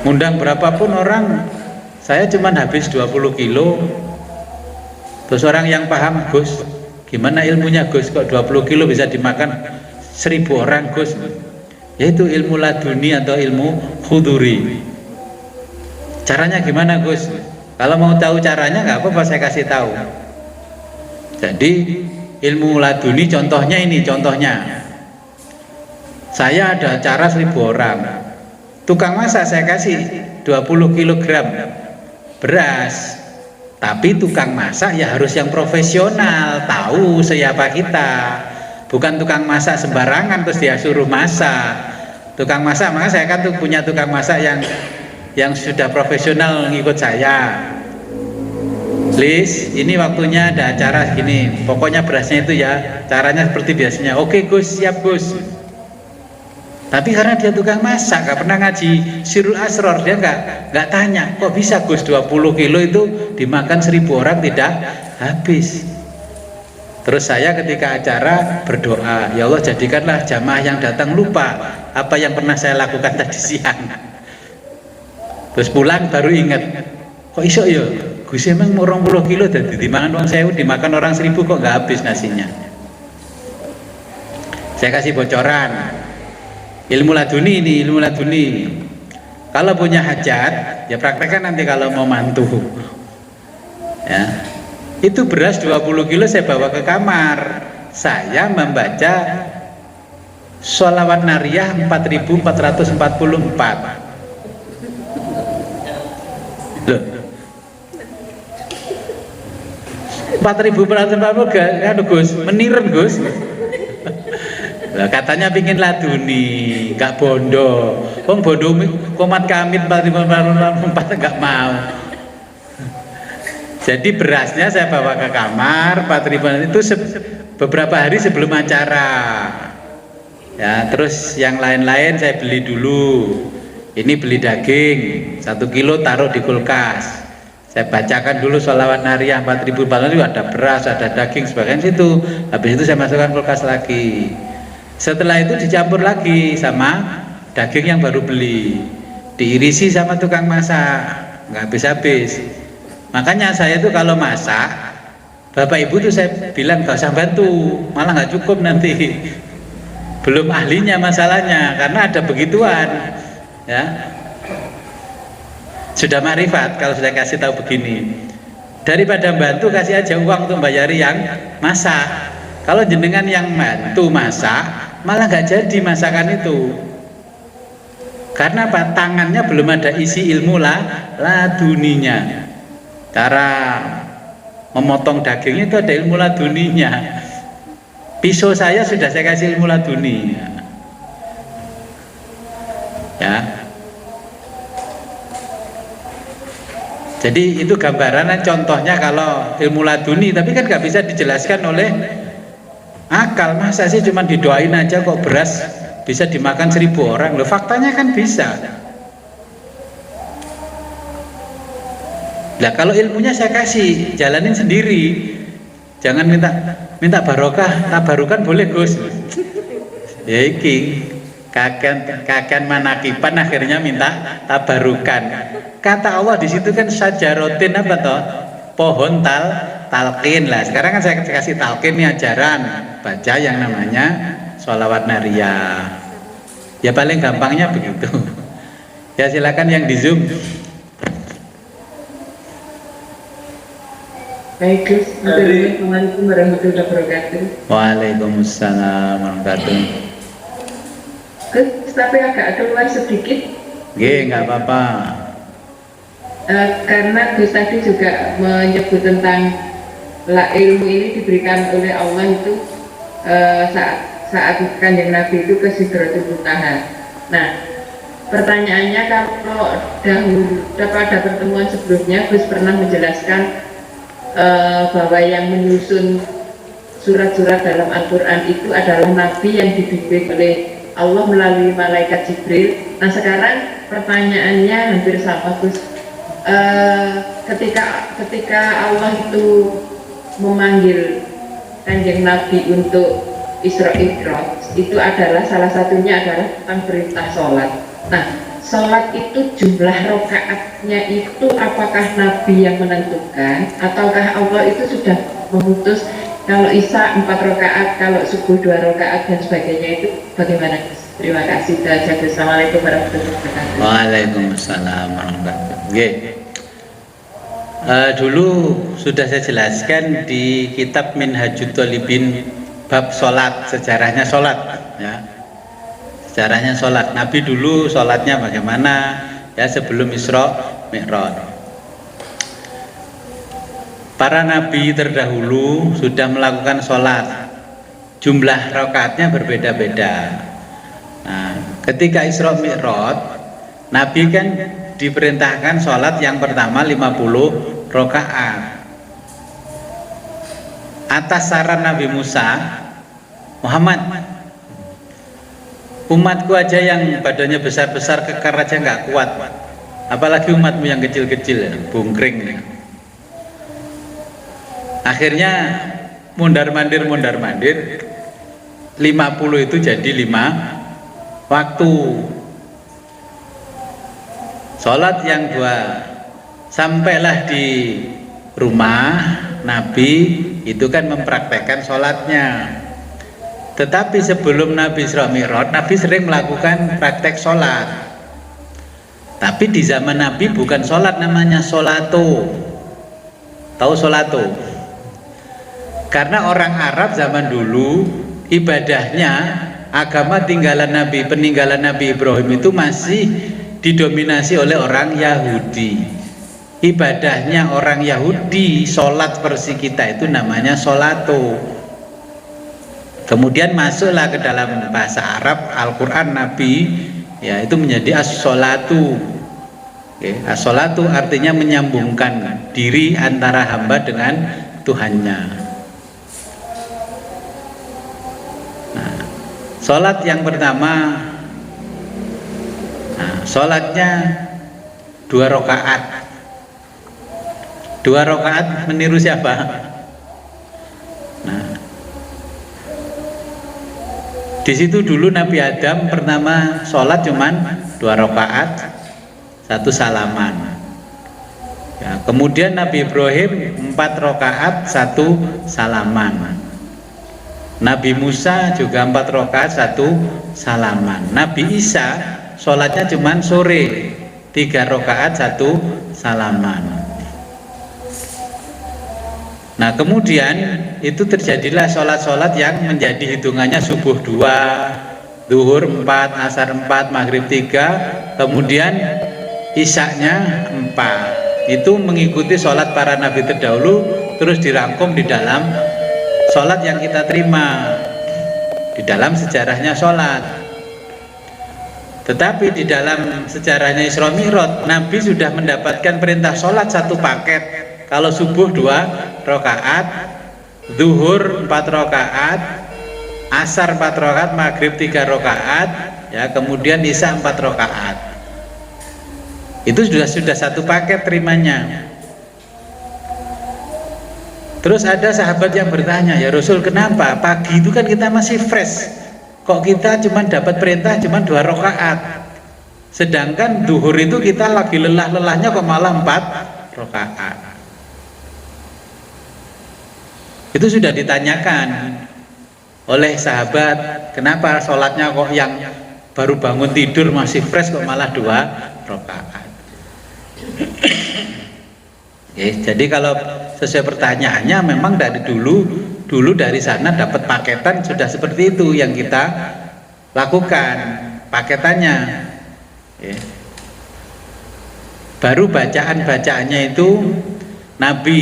ngundang berapapun orang, saya cuman habis 20 kilo. Terus orang yang paham, Gus, gimana ilmunya Gus, kok 20 kilo bisa dimakan 1000 orang Gus? Yaitu ilmu laduni atau ilmu khuduri. Caranya gimana Gus? Kalau mau tahu caranya nggak apa-apa, saya kasih tahu. Jadi ilmu laduni contohnya ini, contohnya saya ada acara 1000 orang, tukang masak saya kasih 20 kg beras, tapi tukang masak ya harus yang profesional, tahu siapa kita, bukan tukang masak sembarangan terus dia suruh masak. Tukang masak, maka saya kan punya tukang masak yang sudah profesional ngikut saya. Liz, ini waktunya ada acara gini, pokoknya berasnya itu ya caranya seperti biasanya. Oke Gus, siap Gus. Tapi karena dia tukang masak, gak pernah ngaji Sirul Asror, dia nggak tanya, kok bisa Gus 20 kilo itu dimakan 1000 orang tidak habis. Terus saya ketika acara berdoa, ya Allah jadikanlah jamaah yang datang lupa apa yang pernah saya lakukan tadi siang. Terus pulang baru ingat, kok iso ya Gus emang mau 20 kilo dan dimakan orang 1000, dimakan orang 1000 kok nggak habis nasinya. Saya kasih bocoran. Ilmu laduni ini, ilmu laduni. Kalau punya hajat, ya praktekkan nanti kalau mau mantu. Ya. Itu beras 20 kilo saya bawa ke kamar. Saya membaca sholawat nariyah 4444. Loh. 4444 kan Gus, meniren Gus. Lah katanya pingin laduni, gak bondo. Wong bondo komat kamit 4444 gak mau. Jadi berasnya saya bawa ke kamar 4000 itu beberapa hari sebelum acara. Ya, terus yang lain-lain saya beli dulu. Ini beli daging 1 kilo taruh di kulkas. Saya bacakan dulu sholawat nariyah 4400 itu ada beras, ada daging sebagainya situ. Habis itu saya masukkan kulkas lagi. Setelah itu dicampur lagi sama daging yang baru beli, diirisi sama tukang masak, nggak habis-habis. Makanya saya tuh kalau masak, bapak ibu tuh saya bilang gak usah bantu, malah nggak cukup nanti. Belum ahlinya masalahnya, karena ada begituan, ya. Sudah makrifat kalau sudah kasih tahu begini. Daripada bantu kasih aja uang untuk bayari yang masak. Kalau jenengan yang bantu masak, malah nggak jadi masakan itu. Karena apa? Tangannya belum ada isi ilmu laduninya. Cara memotong dagingnya itu ada ilmu laduninya. Pisau saya sudah saya kasih ilmu laduni. Ya. Jadi itu gambaran, contohnya kalau ilmu laduni, tapi kan nggak bisa dijelaskan oleh akal. Masa sih cuma didoain aja kok beras bisa dimakan 1000 orang? Loh, faktanya kan bisa. Nah kalau ilmunya saya kasih, jalanin sendiri. Jangan minta barokah, tabarukan boleh Gus. Ya iki kakek manakipan akhirnya minta tabarukan. Kata Allah di situ kan sajarotin apa toh? Pohon talqin lah. Sekarang kan saya kasih talqin nih ajaran, baca yang namanya sholawat nariyah. Ya paling gampangnya begitu. Ya silakan yang di Zoom. Baik Gus, Assalamualaikum warahmatullahi wabarakatuh. Waalaikumsalam warahmatullahi wabarakatuh. Gus, tapi agak keluar sedikit. Nggak apa-apa. Karena Gus tadi juga menyebut tentang ilmu ini diberikan oleh Allah itu saat kanjeng Nabi itu ke Sidratul Muntaha. Nah, pertanyaannya kalau dahulu pada pertemuan sebelumnya Gus pernah menjelaskan bahwa yang menyusun surat-surat dalam Al-Quran itu adalah Nabi yang dibimbing oleh Allah melalui malaikat Jibril. Nah sekarang pertanyaannya hampir sama Gus. Ketika Allah itu memanggil kanjeng Nabi untuk Isra Mi'raj, itu adalah salah satunya adalah tentang perintah sholat. Nah, sholat itu jumlah rakaatnya itu apakah Nabi yang menentukan ataukah Allah itu sudah memutus kalau Isya 4 rakaat, kalau subuh 2 rakaat dan sebagainya, itu bagaimana? Terima kasih. Assalamualaikum warahmatullahi wabarakatuh. Waalaikumsalam warahmatullahi wabarakatuh. Dulu sudah saya jelaskan di kitab Minhajut Thalibin bab sholat, sejarahnya sholat ya. Sejarahnya sholat, Nabi dulu sholatnya bagaimana ya sebelum Isra Mi'raj. Para nabi terdahulu sudah melakukan sholat, jumlah rakaatnya berbeda-beda. Nah, ketika Isra Mi'raj, Nabi kan diperintahkan sholat yang pertama 50 rakaat. Atas saran Nabi Musa, Muhammad, umatku aja yang badannya besar-besar kekar aja nggak kuat, apalagi umatmu yang kecil-kecil, bungkring. Akhirnya mundar-mandir 50 itu jadi 5 waktu. Sholat yang 2, sampailah di rumah Nabi itu kan mempraktekkan sholatnya. Tetapi sebelum Nabi Isra Mi'raj, Nabi sering melakukan praktek sholat. Tapi di zaman Nabi bukan sholat, namanya sholato. Tahu sholato? Karena orang Arab zaman dulu ibadahnya, agama peninggalan Nabi Ibrahim itu masih didominasi oleh orang Yahudi. Ibadahnya orang Yahudi, sholat versi kita itu namanya sholato. Kemudian masuklah ke dalam bahasa Arab Al-Quran Nabi, ya itu menjadi as-sholatu. As-sholatu artinya menyambungkan diri antara hamba dengan Tuhannya. Sholat yang pertama, sholatnya 2 rakaat. 2 rakaat meniru siapa? Nah, di situ dulu Nabi Adam pertama sholat cuman 2 rakaat, 1 salaman. Ya, kemudian Nabi Ibrahim 4 rakaat, 1 salaman. Nabi Musa juga 4 rakaat, 1 salaman. Nabi Isa sholatnya cuman sore, 3 rakaat, 1 salaman. Nah kemudian itu terjadilah sholat-sholat yang menjadi hitungannya subuh 2, zuhur 4, asar 4, maghrib 3, kemudian isya-nya 4. Itu mengikuti sholat para nabi terdahulu, terus dirangkum di dalam sholat yang kita terima di dalam sejarahnya sholat. Tetapi di dalam sejarahnya Isra Mi'raj, Nabi sudah mendapatkan perintah sholat 1 paket. Kalau subuh 2 rakaat, zuhur 4 rakaat, asar 4 rakaat, maghrib 3 rakaat, ya kemudian isya 4 rakaat. Itu sudah 1 paket terimanya. Terus ada sahabat yang bertanya, ya Rasul, kenapa pagi itu kan kita masih fresh, kok kita cuma dapat perintah cuma 2 rakaat, sedangkan duhur itu kita lagi lelah-lelahnya kok malah 4 rakaat. Itu sudah ditanyakan oleh sahabat, kenapa sholatnya kok yang baru bangun tidur masih fresh kok malah 2 rakaat. Jadi kalau sesuai pertanyaannya memang dari dulu dari sana dapat paketan sudah seperti itu yang kita lakukan paketannya. Baru bacaan-bacaannya itu Nabi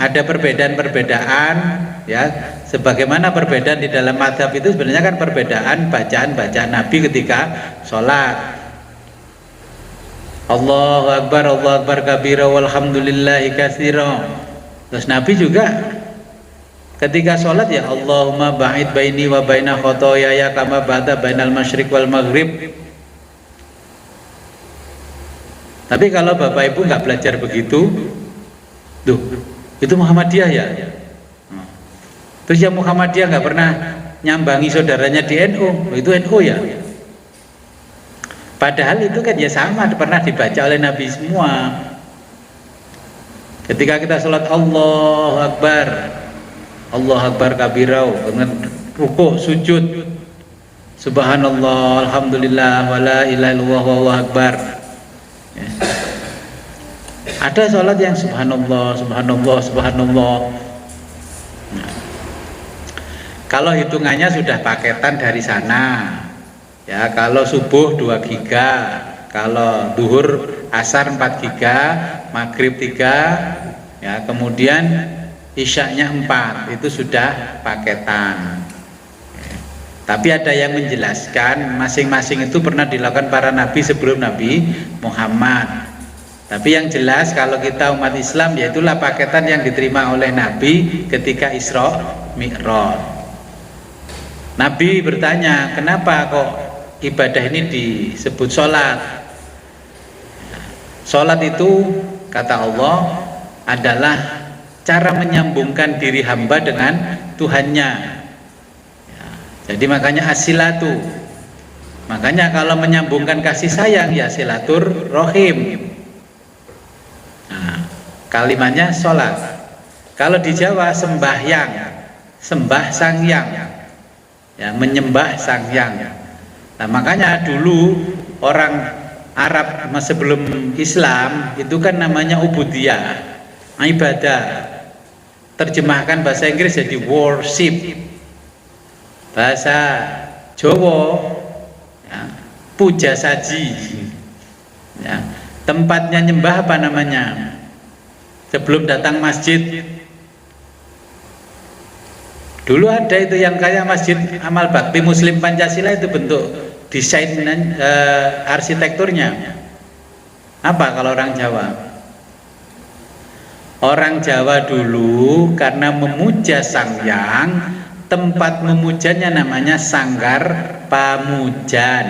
ada perbedaan-perbedaan, ya, sebagaimana perbedaan di dalam mazhab itu sebenarnya kan perbedaan bacaan-bacaan Nabi ketika sholat. Allahu Akbar kabira walhamdulillahi katsira. Terus Nabi juga ketika sholat ya Allahumma ba'id baini wa baina khotoyaya kama ba'da bainal masyriq wal maghrib. Tapi kalau Bapak Ibu nggak belajar begitu, tuh itu Muhammadiyah ya. Terus yang Muhammadiyah nggak pernah nyambangi saudaranya di NU, itu NU ya. Padahal itu kan ya sama, pernah dibaca oleh Nabi semua. Ketika kita sholat Allahu Akbar kabirau, dengan rukuk, sujud, Subhanallah, Alhamdulillah, wala ilaha illallah, wallahu akbar. Ya. Ada sholat yang Subhanallah. Nah, kalau hitungannya sudah paketan dari sana. Ya, kalau subuh 2 giga, kalau duhur asar 4 giga, maghrib 3, ya, kemudian isyaknya 4, itu sudah paketan. Tapi ada yang menjelaskan masing-masing itu pernah dilakukan para nabi sebelum Nabi Muhammad. Tapi yang jelas kalau kita umat Islam, yaitulah paketan yang diterima oleh Nabi ketika Isra Mi'raj. Nabi bertanya, kenapa kok ibadah ini disebut sholat? Sholat itu kata Allah adalah cara menyambungkan diri hamba dengan Tuhannya. Ya, jadi makanya as-silatu. Makanya kalau menyambungkan kasih sayang ya silaturrohim. Nah, kalimatnya sholat. Kalau di Jawa sembahyang, sembah sang yang, ya, menyembah sang yang. Nah, makanya dulu orang Arab sebelum Islam itu kan namanya ubudiyah, ibadah. Terjemahkan bahasa Inggris jadi worship. Bahasa Jawa ya, puja saji. Ya, tempatnya nyembah apa namanya? Sebelum datang masjid. Dulu ada itu yang kayak Masjid Amal Bakti Muslim Pancasila, itu bentuk desain arsitekturnya. Apa kalau orang Jawa? Orang Jawa dulu karena memuja Sang Hyang, tempat memujanya namanya Sanggar Pamujan.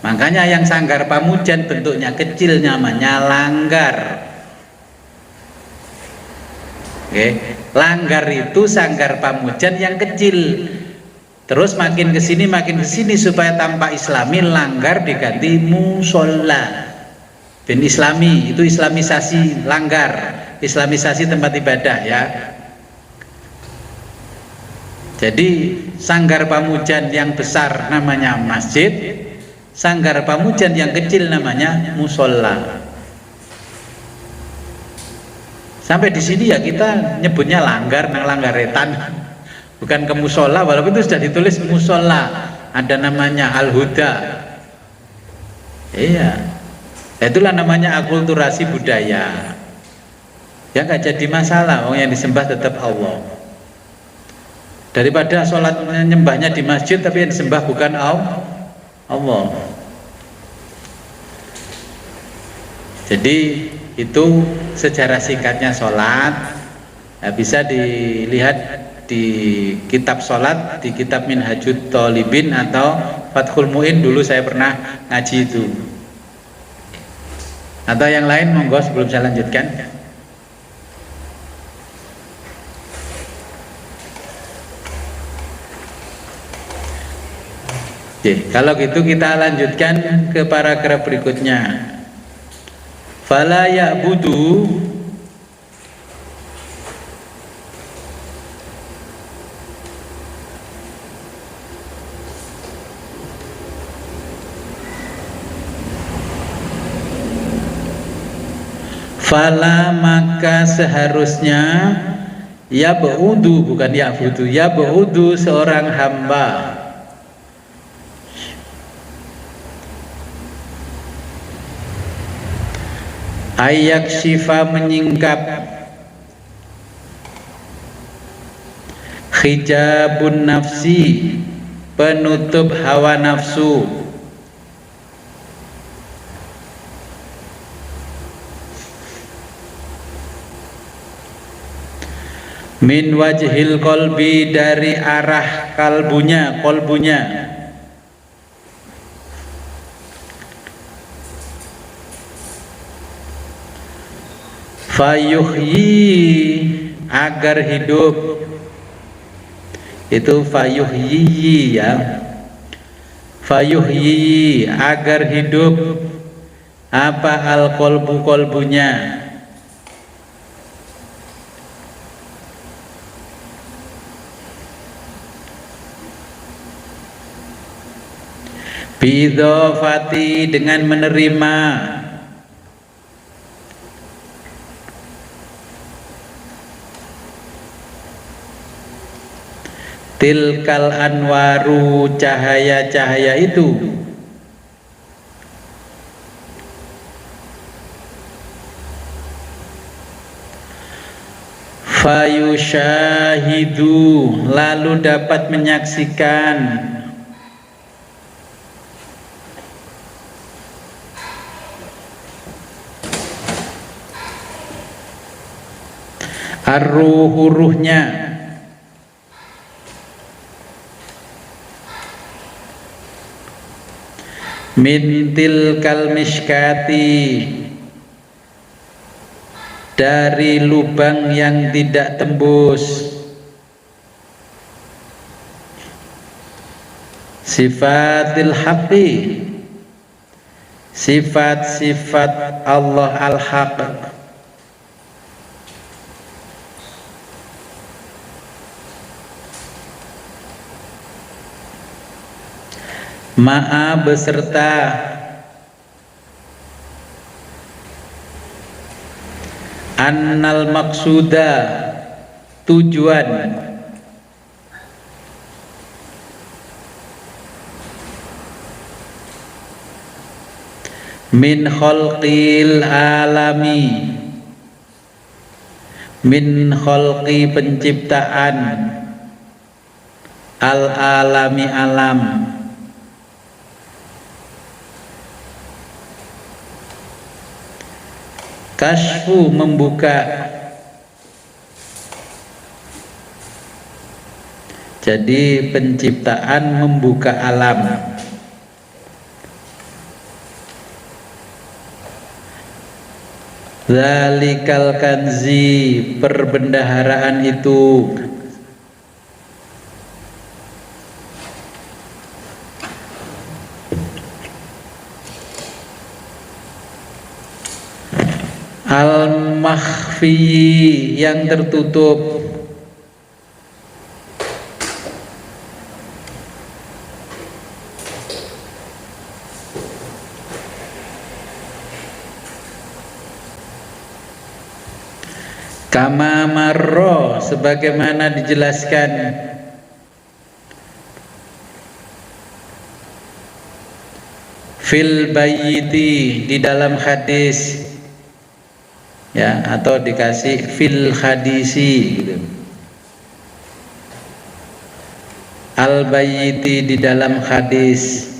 Makanya yang Sanggar Pamujan bentuknya kecil namanya langgar. Oke, langgar itu Sanggar Pamujan yang kecil. Terus makin kesini supaya tampak Islami, langgar diganti musola. Ben Islami, itu islamisasi langgar, islamisasi tempat ibadah ya. Jadi Sanggar Pamujan yang besar namanya masjid, Sanggar Pamujan yang kecil namanya musola. Sampai di sini ya kita nyebutnya langgar, nang langgaretan, bukan ke musola, walaupun itu sudah ditulis musola, ada namanya Al-Huda. Iya. Itulah namanya akulturasi budaya. Ya nggak jadi masalah, yang disembah tetap Allah. Daripada sholat nyembahnya di masjid tapi yang disembah bukan Allah. Jadi itu sejarah singkatnya sholat. Nah, bisa dilihat di kitab sholat, di kitab Minhajut Thalibin atau Fathul Mu'in, dulu saya pernah ngaji itu. Atau yang lain monggo sebelum saya lanjutkan. Oke, kalau gitu kita lanjutkan ke paragraf berikutnya. Fala ya'budu Fala maka seharusnya ya ba'udu, bukan ya budu, ya ba'udu seorang hamba ayak syifa menyingkap hijabun nafsi penutup hawa nafsu min wajhil kolbi dari arah kolbunya fayuhyi agar hidup, itu fayuhyi ya, fayuhyi agar hidup apa al kolbunya bidhofati dengan menerima tilkal anwaru cahaya-cahaya itu fayushahidu lalu dapat menyaksikan ruhnya mintil kalmiskati dari lubang yang tidak tembus sifatil haqqi sifat-sifat Allah al-haq ma'a beserta annal maksuda tujuan min khalqil alami min khalqi penciptaan al alami alam kasfu membuka jadi penciptaan membuka alam zalikal kanzi perbendaharaan itu al-makhfi yang tertutup kama marro sebagaimana dijelaskan fil bayyiti di dalam hadis ya, atau dikasih fil hadisi gitu. Al bayyiti di dalam hadis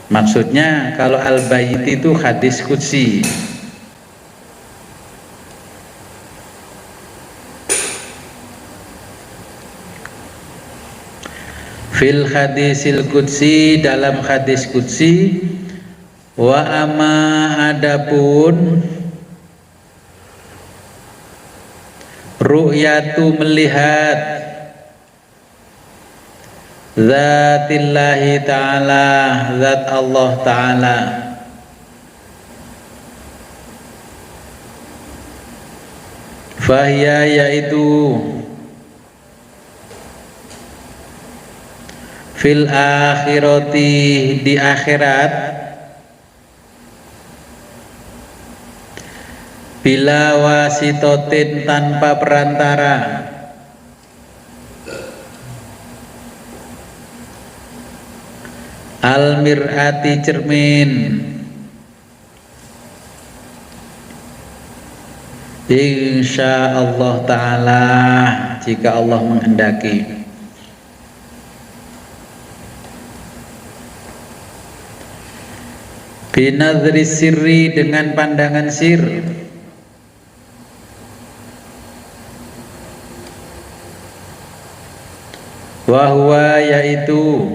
maksudnya kalau al bayyiti itu hadis qudsi fil hadisil qudsi dalam hadis qudsi wa ama adapun ru'yatu melihat zatillahi ta'ala zat Allah ta'ala fahya yaitu fil akhirati di akhirat bila wasitotin tanpa perantara, al mir'ati cermin, insya Allah Ta'ala jika Allah menghendaki. Binadri sirri dengan pandangan sir, wahwa yaitu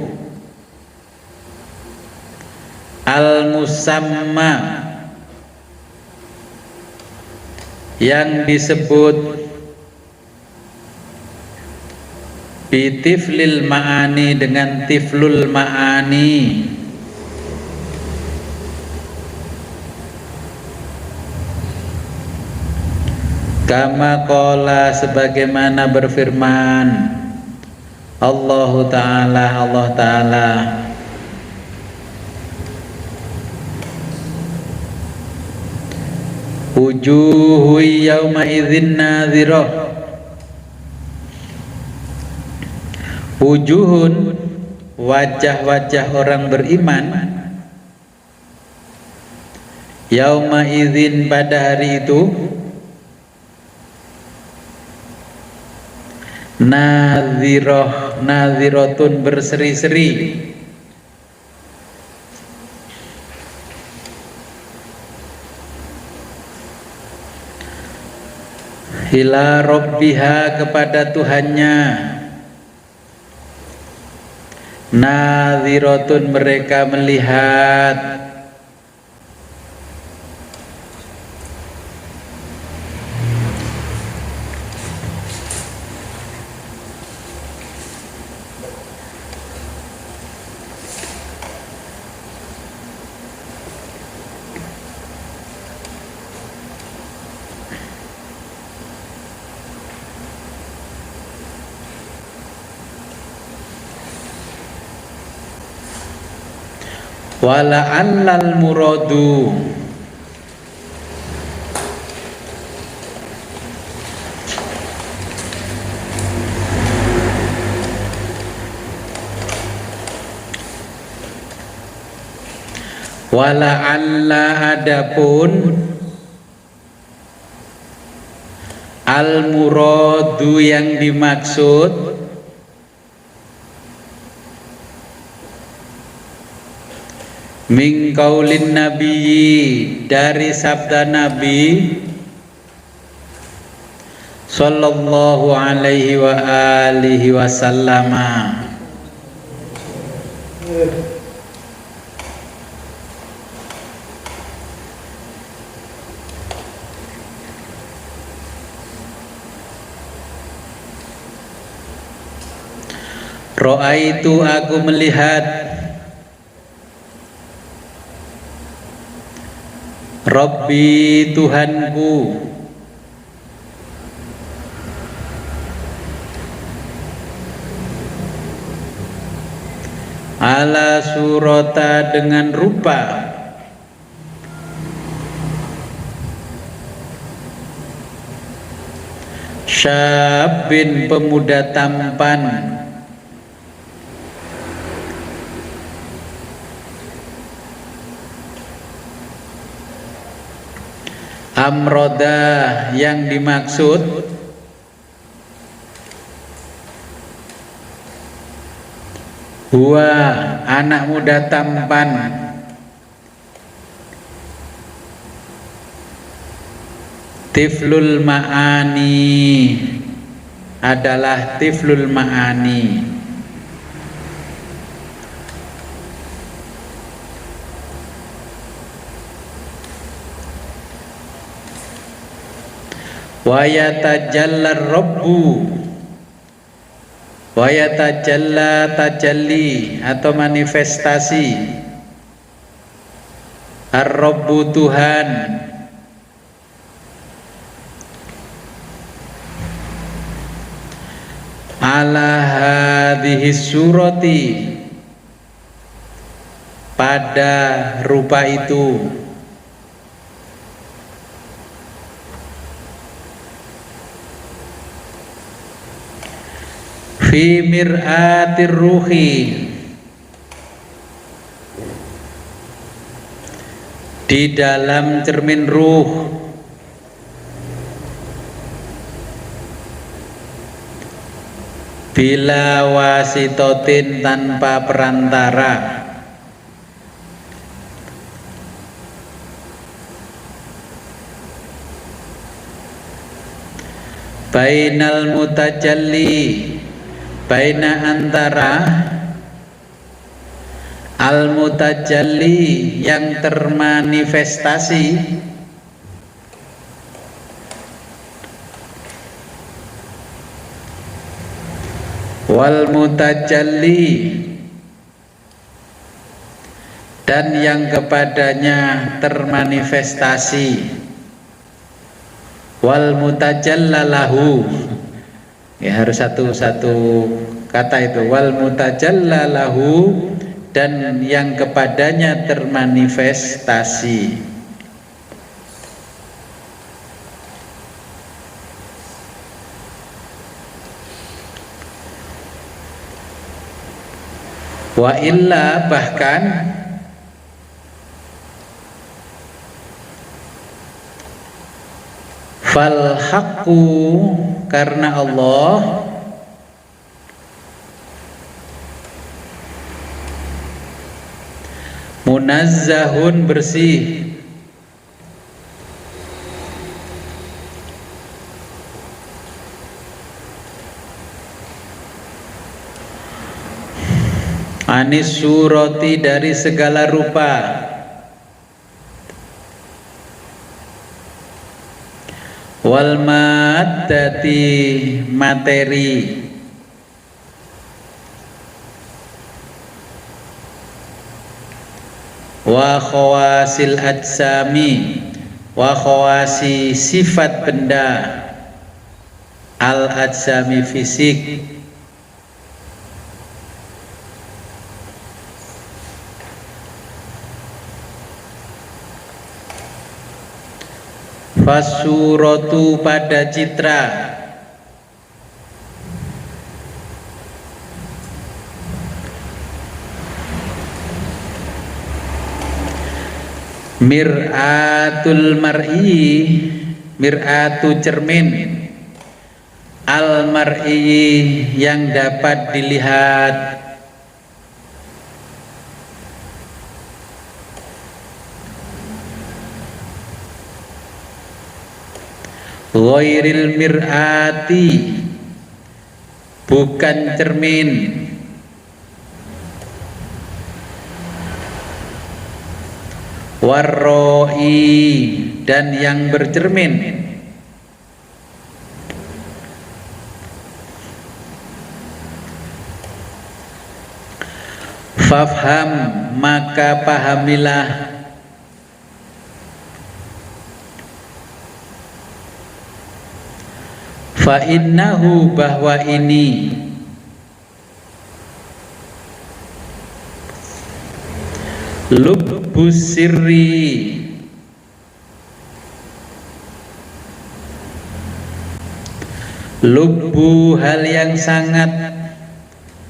al-musamma yang disebut bitiflil ma'ani dengan tiflul ma'ani, kama qala sebagaimana berfirman Allah Ta'ala wujuhu yawma idzin nadhirah, wujuhun wajah-wajah orang beriman, yauma idzin pada hari itu, nadhirah nadhiratun berseri-seri, ila rabbiha kepada Tuhannya, nadhiratun mereka melihat, wala'allal muradu wala'alla adapun al muradu yang dimaksud min qaulin nabiyyi dari sabda Nabi sallallahu alaihi wa alihi wasallam, ra'aitu aku melihat Rabbi Tuhanku ala surata dengan rupa syabin pemuda tampan amroda yang dimaksud huwa anak muda tampan tiflul ma'ani adalah tiflul ma'ani, wa yatajallar rabbu wa yatajalla tajalli atau manifestasi ar-rabbu Tuhan ala hadhihi surati pada rupa itu fi mir'atir ruhi, di dalam cermin ruh, bila wasitotin, tanpa perantara, bainal mutajalli, baina antara al mutajalli yang termanifestasi, wal mutajalli, dan yang kepadanya termanifestasi, wal mutajallalahu, ya harus satu kata itu, wal mutajallalahu, dan yang kepadanya termanifestasi. Wa illa, bahkan fal haqqu, karena Allah munazzahun, bersih, anis surati, dari segala rupa, wal maddati, materi, wa khawasil ajsami, wa khawasi, sifat benda, al ajsami, fisik, fasuratu, pada citra, mir'atul mar'i, mir'atu, cermin, al mar'i, yang dapat dilihat, ghairil mir'ati, bukan cermin, warroi, dan yang bercermin, fafham, maka pahamilah, fa innahu, bahwa ini, lubbus sirri, lubbu, hal yang sangat,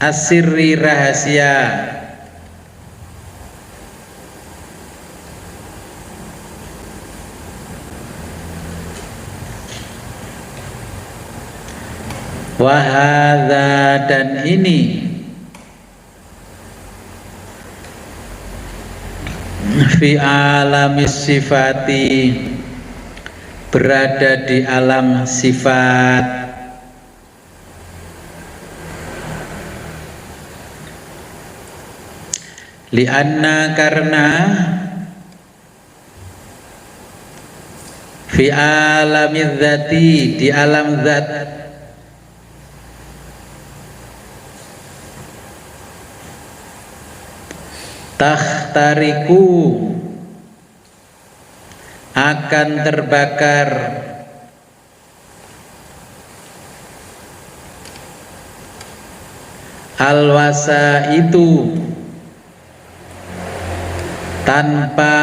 asirri, rahasia, wahada, dan ini, fi alamis sifati, berada di alam sifat, lianna, karena fi alamiz zati, di alam zat, takhtariku, akan terbakar, alwasa itu, tanpa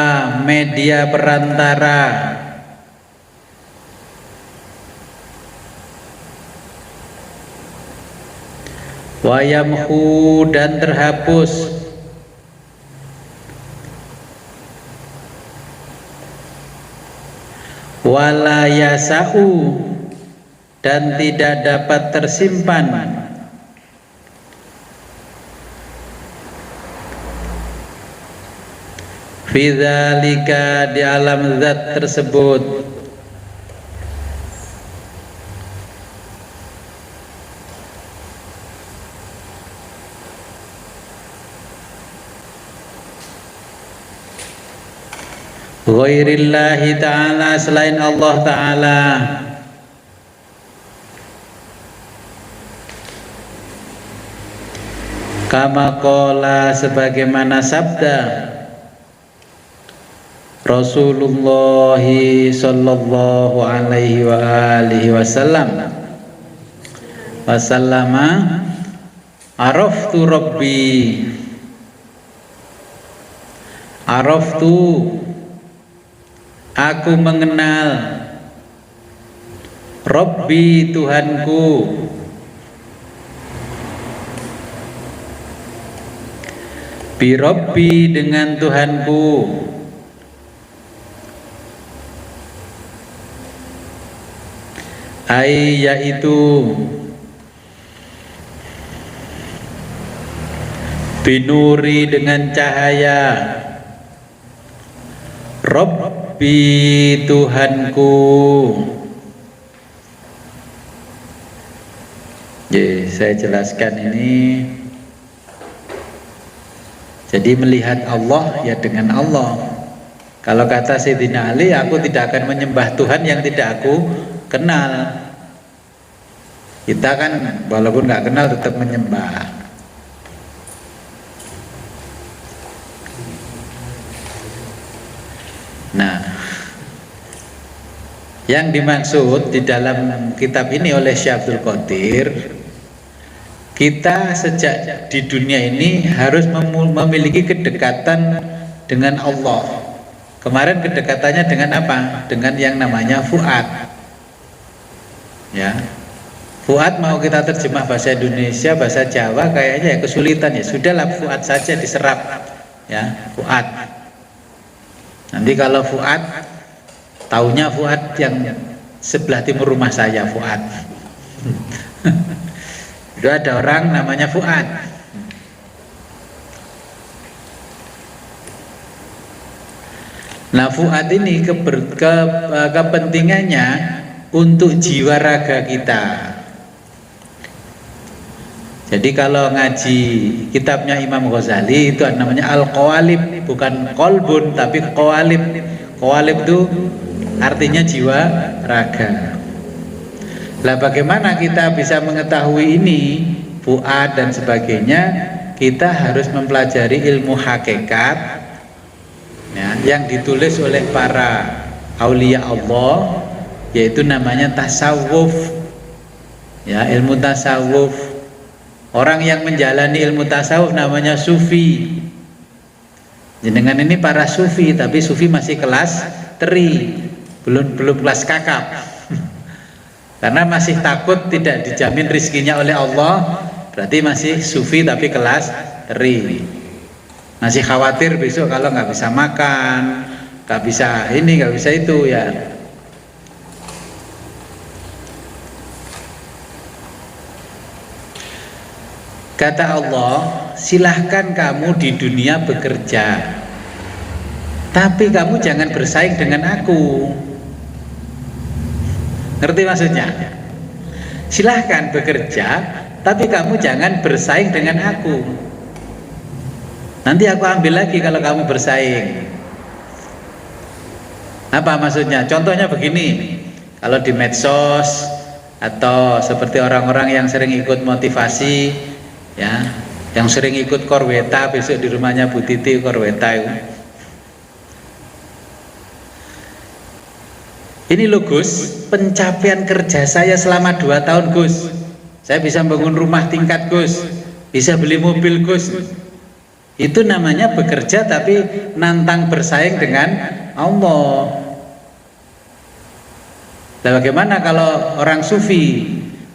media perantara, wa yamhu dan terhapus, wala yasa'u dan tidak dapat tersimpan, fi dzalika di alam zat tersebut, ghairillahi ta'ala selain Allah ta'ala, kama qala sebagaimana sabda Rasulullah sallallahu alaihi wa alihi wasallam, araftu rabbi, araftu aku mengenal, Rabbi Tuhanku, bi Rabbi dengan Tuhanku, ai yaitu binuri dengan cahaya, Rabbi Tuhanku. Saya jelaskan ini. Jadi melihat Allah ya dengan Allah. Kalau kata Sayyidina Ali, aku tidak akan menyembah Tuhan yang tidak aku kenal. Kita kan walaupun nggak kenal tetap menyembah. Nah, yang dimaksud di dalam kitab ini oleh Syekh Abdul Qadir, kita sejak di dunia ini harus memiliki kedekatan dengan Allah. Kemarin kedekatannya dengan apa? Dengan yang namanya fuad. Ya, fuad mau kita terjemah bahasa Indonesia, bahasa Jawa kayaknya ya kesulitan ya. Sudahlah fuad saja diserap. Ya, fuad. Nanti kalau fuad, taunya fuad yang sebelah timur rumah saya, fuad. Itu ada orang namanya Fuad. Nah, Fuad ini kepentingannya untuk jiwa raga kita. Jadi kalau ngaji kitabnya Imam Ghazali itu namanya Al-Qawalib, bukan Qalbun tapi Qawalib. Qawalib itu artinya jiwa raga. Lah bagaimana kita bisa mengetahui ini, fuad dan sebagainya? Kita harus mempelajari ilmu hakikat ya, yang ditulis oleh para aulia Allah, yaitu namanya tasawuf. Ya, ilmu tasawuf. Orang yang menjalani ilmu tasawuf namanya sufi. Jenengan ini para sufi, tapi sufi masih kelas teri, belum kelas kakap. Karena masih takut tidak dijamin rizkinya oleh Allah, berarti masih sufi tapi kelas teri. Masih khawatir besok kalau nggak bisa makan, nggak bisa ini, nggak bisa itu ya. Kata Allah, silahkan kamu di dunia bekerja, tapi kamu jangan bersaing dengan aku. Ngerti maksudnya? Silahkan bekerja, tapi kamu jangan bersaing dengan aku. Nanti aku ambil lagi kalau kamu bersaing. Apa maksudnya? Contohnya begini, kalau di medsos atau seperti orang-orang yang sering ikut motivasi, ya, yang sering ikut korweta, besok di rumahnya Bu Titi korweta itu. Ini loh Gus, pencapaian kerja saya selama 2 tahun Gus. Saya bisa bangun rumah tingkat Gus, bisa beli mobil Gus. Itu namanya bekerja tapi nantang bersaing dengan Allah. Nah, bagaimana kalau orang sufi?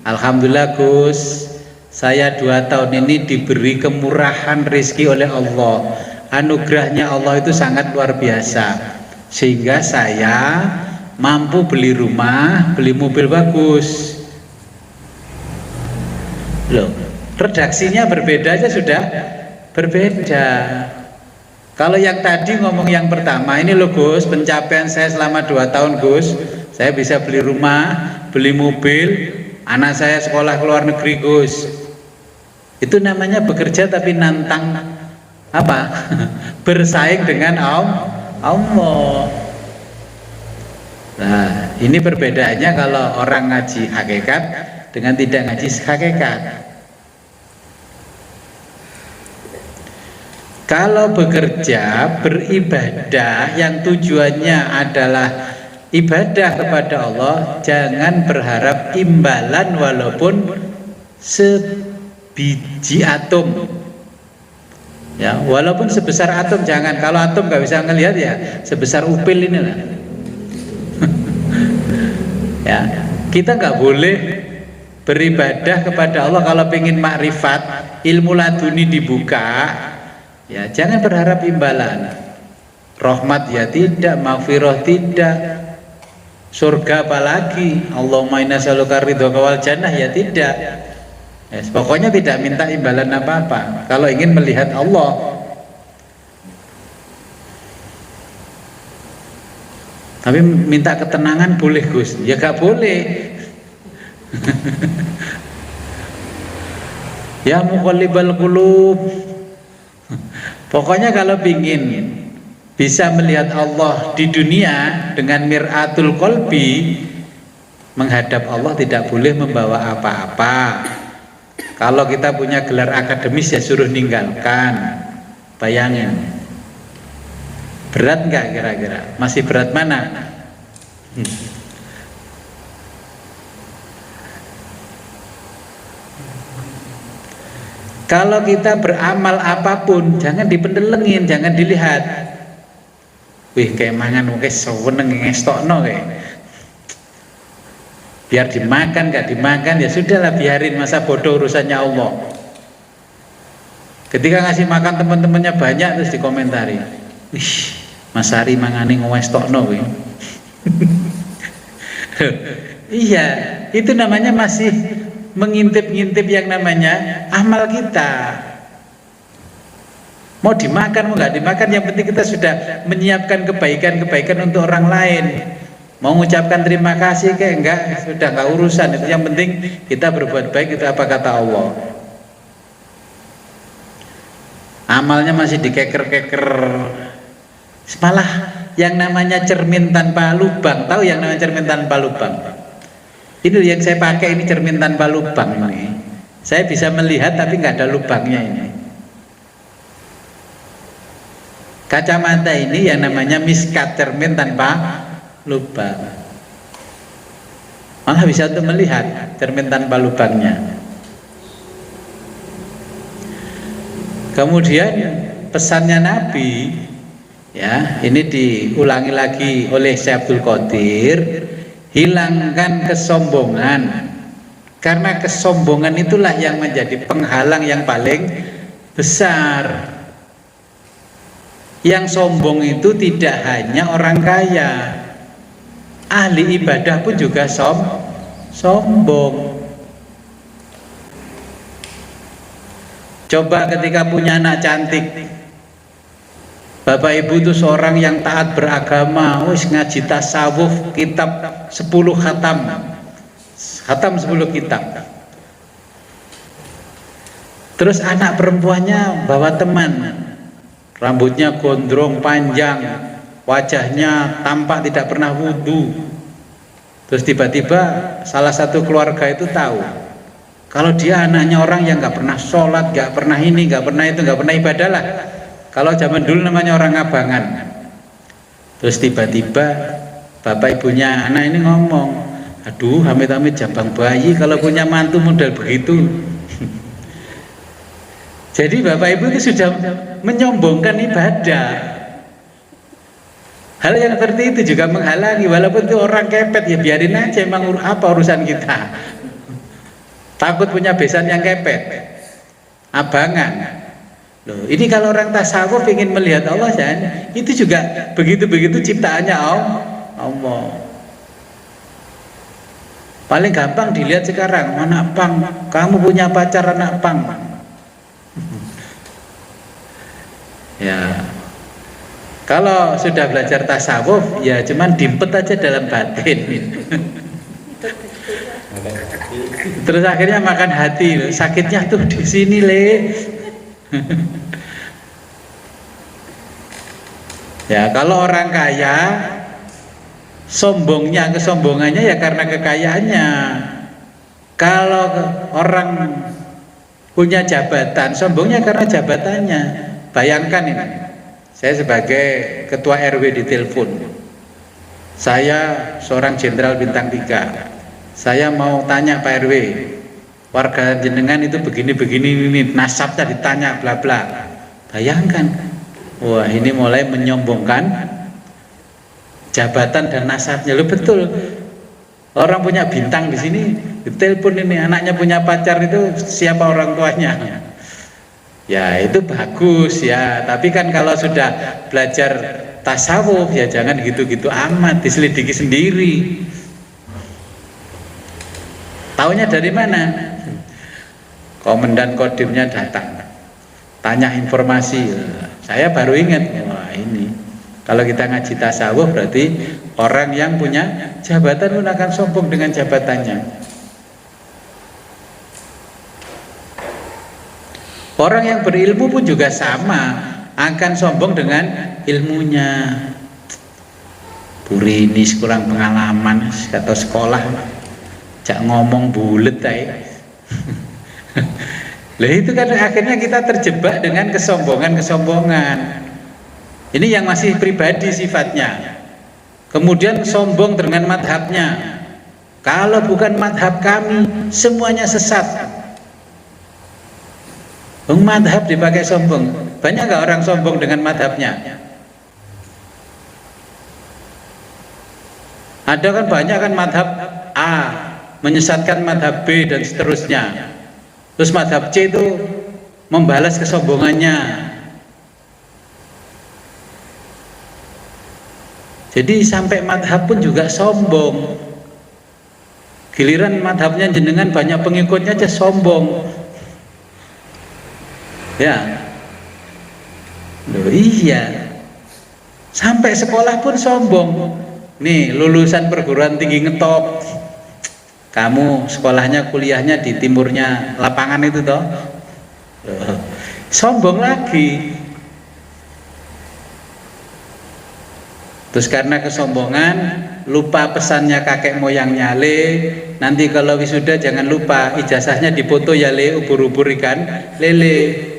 Alhamdulillah Gus, Saya 2 tahun ini diberi kemurahan rezeki oleh Allah. Anugerahnya Allah itu sangat luar biasa, sehingga saya mampu beli rumah, beli mobil bagus. Loh, redaksinya berbeda aja sudah berbeda. Kalau yang tadi ngomong yang pertama, ini loh Gus, pencapaian saya selama 2 tahun Gus, saya bisa beli rumah, beli mobil, anak saya sekolah ke luar negeri Gus. Itu namanya bekerja tapi nantang apa? Bersaing dengan Allah. Nah, ini perbedaannya kalau orang ngaji hakikat dengan tidak ngaji hakikat. Kalau bekerja, beribadah yang tujuannya adalah ibadah kepada Allah, jangan berharap imbalan walaupun sebiji atom. Ya, walaupun sebesar atom jangan. Kalau atom nggak bisa ngelihat ya sebesar upil ini lah. Ya, kita nggak boleh beribadah kepada Allah kalau pengen makrifat, ilmu laduni dibuka. Ya, jangan berharap imbalan. Rahmat ya tidak, maghfirah tidak, surga apalagi, Allahumma inna nas'aluka ridhaka wal jannah ya tidak. Yes, pokoknya tidak minta imbalan apa-apa kalau ingin melihat Allah. Tapi minta ketenangan boleh Gus? Ya gak boleh. Ya muqallibal qulub. Pokoknya kalau ingin bisa melihat Allah di dunia dengan mir'atul qalbi, menghadap Allah tidak boleh membawa apa-apa. Kalau kita punya gelar akademis ya suruh ninggalkan. Bayangin, berat nggak kira-kira? Masih berat mana? Kalau kita beramal apapun jangan dipendelengin, jangan dilihat. Wih kayak mangan mungkin seweneng ngestokno kayak. Biar dimakan gak dimakan ya sudahlah, biarin, masa bodoh urusannya Allah. Ketika ngasih makan teman-temannya banyak terus dikomentari, wih Mas Ari mangani ngestokno kowe. Iya, itu namanya masih mengintip-ngintip yang namanya amal kita. Mau dimakan mau nggak dimakan, yang penting kita sudah menyiapkan kebaikan-kebaikan untuk orang lain. Mau mengucapkan terima kasih kayak enggak, sudah enggak urusan itu. Yang penting kita berbuat baik, itu apa kata Allah. Amalnya masih dikeker-keker. Malah yang namanya cermin tanpa lubang, tahu yang namanya cermin tanpa lubang? Ini yang saya pakai, ini cermin tanpa lubang ini. Saya bisa melihat tapi nggak ada lubangnya ini. Kacamata ini yang namanya miskat, cermin tanpa lubang. Malah bisa untuk melihat cermin tanpa lubangnya. Kemudian pesannya Nabi, ya ini diulangi lagi oleh Syekh Abdul Qadir, hilangkan kesombongan, karena kesombongan itulah yang menjadi penghalang yang paling besar. Yang sombong itu tidak hanya orang kaya, ahli ibadah pun juga sombong. Coba ketika punya anak cantik, bapak ibu itu seorang yang taat beragama, wis ngaji tasawuf, kitab 10 khatam 10 kitab. Terus anak perempuannya bawa teman, rambutnya gondrong panjang, wajahnya tampak tidak pernah wudhu. Terus tiba-tiba salah satu keluarga itu tahu kalau dia anaknya orang yang nggak pernah sholat, nggak pernah ini, nggak pernah itu, nggak pernah ibadah lah. Kalau zaman dulu namanya orang abangan. Terus tiba-tiba bapak ibunya anak ini ngomong, aduh amit-amit jambang bayi kalau punya mantu model begitu. Jadi bapak ibu itu sudah menyombongkan ibadah. Hal yang seperti itu juga menghalangi, walaupun itu orang kepet ya biarin aja, emang apa urusan kita. takut punya besan yang kepet, abangan. Loh, ini kalau orang tasawuf ingin melihat Allah, jangan, itu juga begitu-begitu ciptaannya Allah. Paling gampang dilihat sekarang, anak pang, kamu punya pacar anak pang. Ya, kalau sudah belajar tasawuf, ya cuman dimpet aja dalam batin. Terus akhirnya makan hati, sakitnya tuh di sini le. Ya, kalau orang kaya kesombongannya ya karena kekayaannya. Kalau orang punya jabatan, sombongnya karena jabatannya. Bayangkan ini, saya sebagai ketua RW ditelepon, saya seorang jenderal bintang 3, saya mau tanya Pak RW, warga jenengan itu begini-begini ini, nasabnya ditanya bla bla. Bayangkan, wah ini mulai menyombongkan jabatan dan nasabnya. Lo betul, orang punya bintang di sini ditelepon ini, anaknya punya pacar, itu siapa orang tuanya? Ya itu bagus ya, tapi kan kalau sudah belajar tasawuf ya jangan gitu-gitu amat, diselidiki sendiri. Taunya dari mana? Komandan Kodimnya datang, tanya informasi. Saya baru ingat, wah ini kalau kita ngaji tasawuf berarti orang yang punya jabatan pun akan sombong dengan jabatannya. Orang yang berilmu pun juga sama, akan sombong dengan ilmunya. Buri ini kurang pengalaman, atau sekolah jak ngomong bulet aja. Lah itu kan akhirnya kita terjebak dengan kesombongan. Ini yang masih pribadi sifatnya. Kemudian sombong dengan madhabnya. Kalau bukan madhab kami, semuanya sesat. Madhab dipakai sombong. Banyak gak orang sombong dengan madhabnya? Ada kan banyak kan madhab A menyesatkan madhab B dan seterusnya. Terus madhab C itu membalas kesombongannya. Jadi sampai madhab pun juga sombong. Giliran madhabnya jenengan banyak pengikutnya aja sombong. Ya, loh iya, sampai sekolah pun sombong. Nih lulusan perguruan tinggi ngetop, kamu sekolahnya kuliahnya di timurnya lapangan itu toh, loh, sombong lagi. Terus karena kesombongan lupa pesannya kakek moyangnya le, nanti kalau wisuda jangan lupa ijazahnya dipoto ya le, ubur-ubur ikan lele.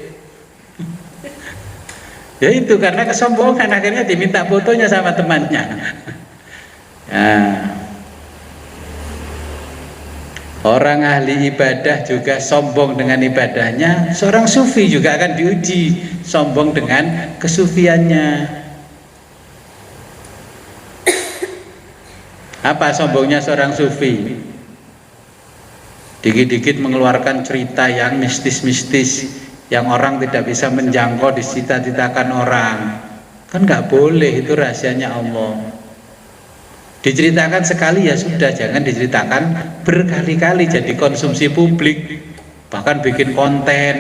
Ya itu karena kesombongan akhirnya diminta fotonya sama temannya. Nah, orang ahli ibadah juga sombong dengan ibadahnya. Seorang sufi juga akan diuji sombong dengan kesufiannya. Apa sombongnya seorang sufi? Dikit-dikit mengeluarkan cerita yang mistis-mistis, yang orang tidak bisa menjangkau, dicita-citakan orang. Kan nggak boleh, itu rahasianya Allah. Diceritakan sekali ya sudah, jangan diceritakan berkali-kali jadi konsumsi publik. Bahkan bikin konten,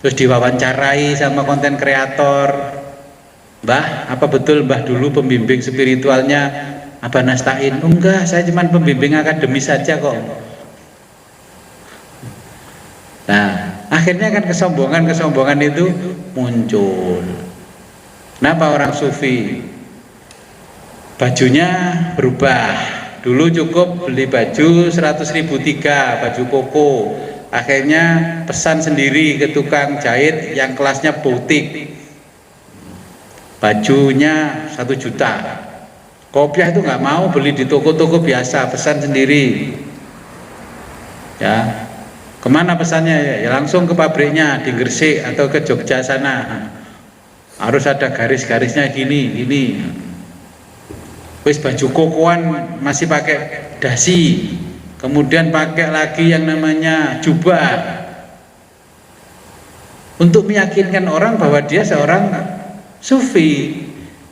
terus diwawancarai sama konten kreator. Mbah, apa betul Mbah dulu pembimbing spiritualnya Abah Nastain? Enggak, saya cuma pembimbing akademis saja kok. Nah, akhirnya kan kesombongan itu muncul. Kenapa orang sufi bajunya berubah? Dulu cukup beli baju 100.000 3, baju koko. Akhirnya pesan sendiri ke tukang jahit yang kelasnya butik, bajunya 1 juta. Kopiah itu nggak mau beli di toko-toko biasa, pesan sendiri. Ya. Kemana pesannya? Ya langsung ke pabriknya di Gresik atau ke Jogja sana. Harus ada garis-garisnya gini. Wis baju kokoan masih pakai dasi. kemudian pakai lagi yang namanya jubah untuk meyakinkan orang bahwa dia seorang sufi.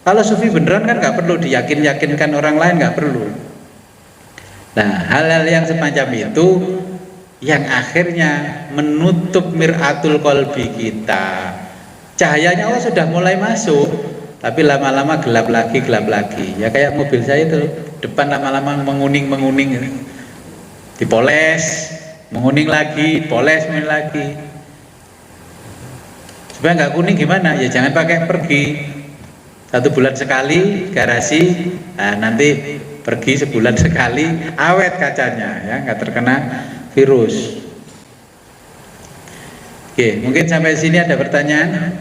Kalau sufi beneran kan nggak perlu diyakinkan orang lain, nggak perlu. Nah, hal-hal yang semacam itu yang akhirnya menutup mir'atul qalbi kita. Cahayanya Allah sudah mulai masuk, tapi lama-lama gelap lagi. Ya kayak mobil saya itu, depan lama-lama menguning, dipoles, menguning lagi, poles, menguning lagi. Supaya nggak kuning gimana? Ya jangan pakai pergi 1 bulan sekali garasi, nah, nanti pergi sebulan sekali, awet kacanya, ya nggak terkena virus. Oke, mungkin sampai sini ada pertanyaan.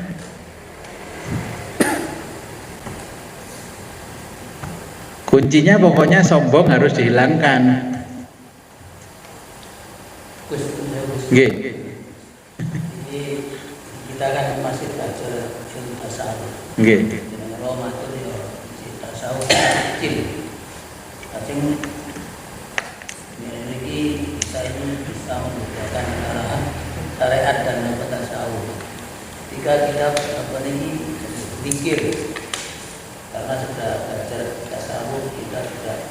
Kuncinya pokoknya sombong harus dihilangkan. Oke. Jadi kita kan masih belajar ilmu tasawuf. Oke. Dengan Ramadan ya tasawuf kecil. Kacing ini kita ini bisa membedakan antara syariat dan tasawuf. Jika kita ini pikir, karena sudah belajar tasawuf kita sudah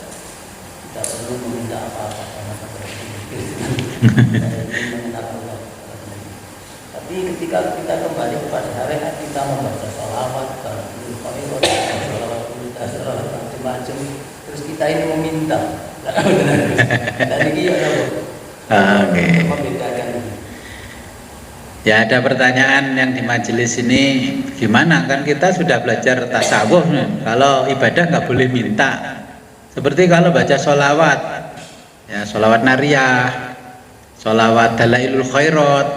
tidak perlu meminta apa-apa karena kita berpikir mengenal Allah. Tapi ketika kita kembali kepada syariat, kita membaca sholawat, macam-macam, terus kita ini meminta. Dan ini membedakan. Ya, ada pertanyaan yang di majelis ini, gimana kan kita sudah belajar tasawuf, kalau ibadah nggak boleh minta. Seperti kalau baca sholawat, ya sholawat nariyah, sholawat dalailul khairat.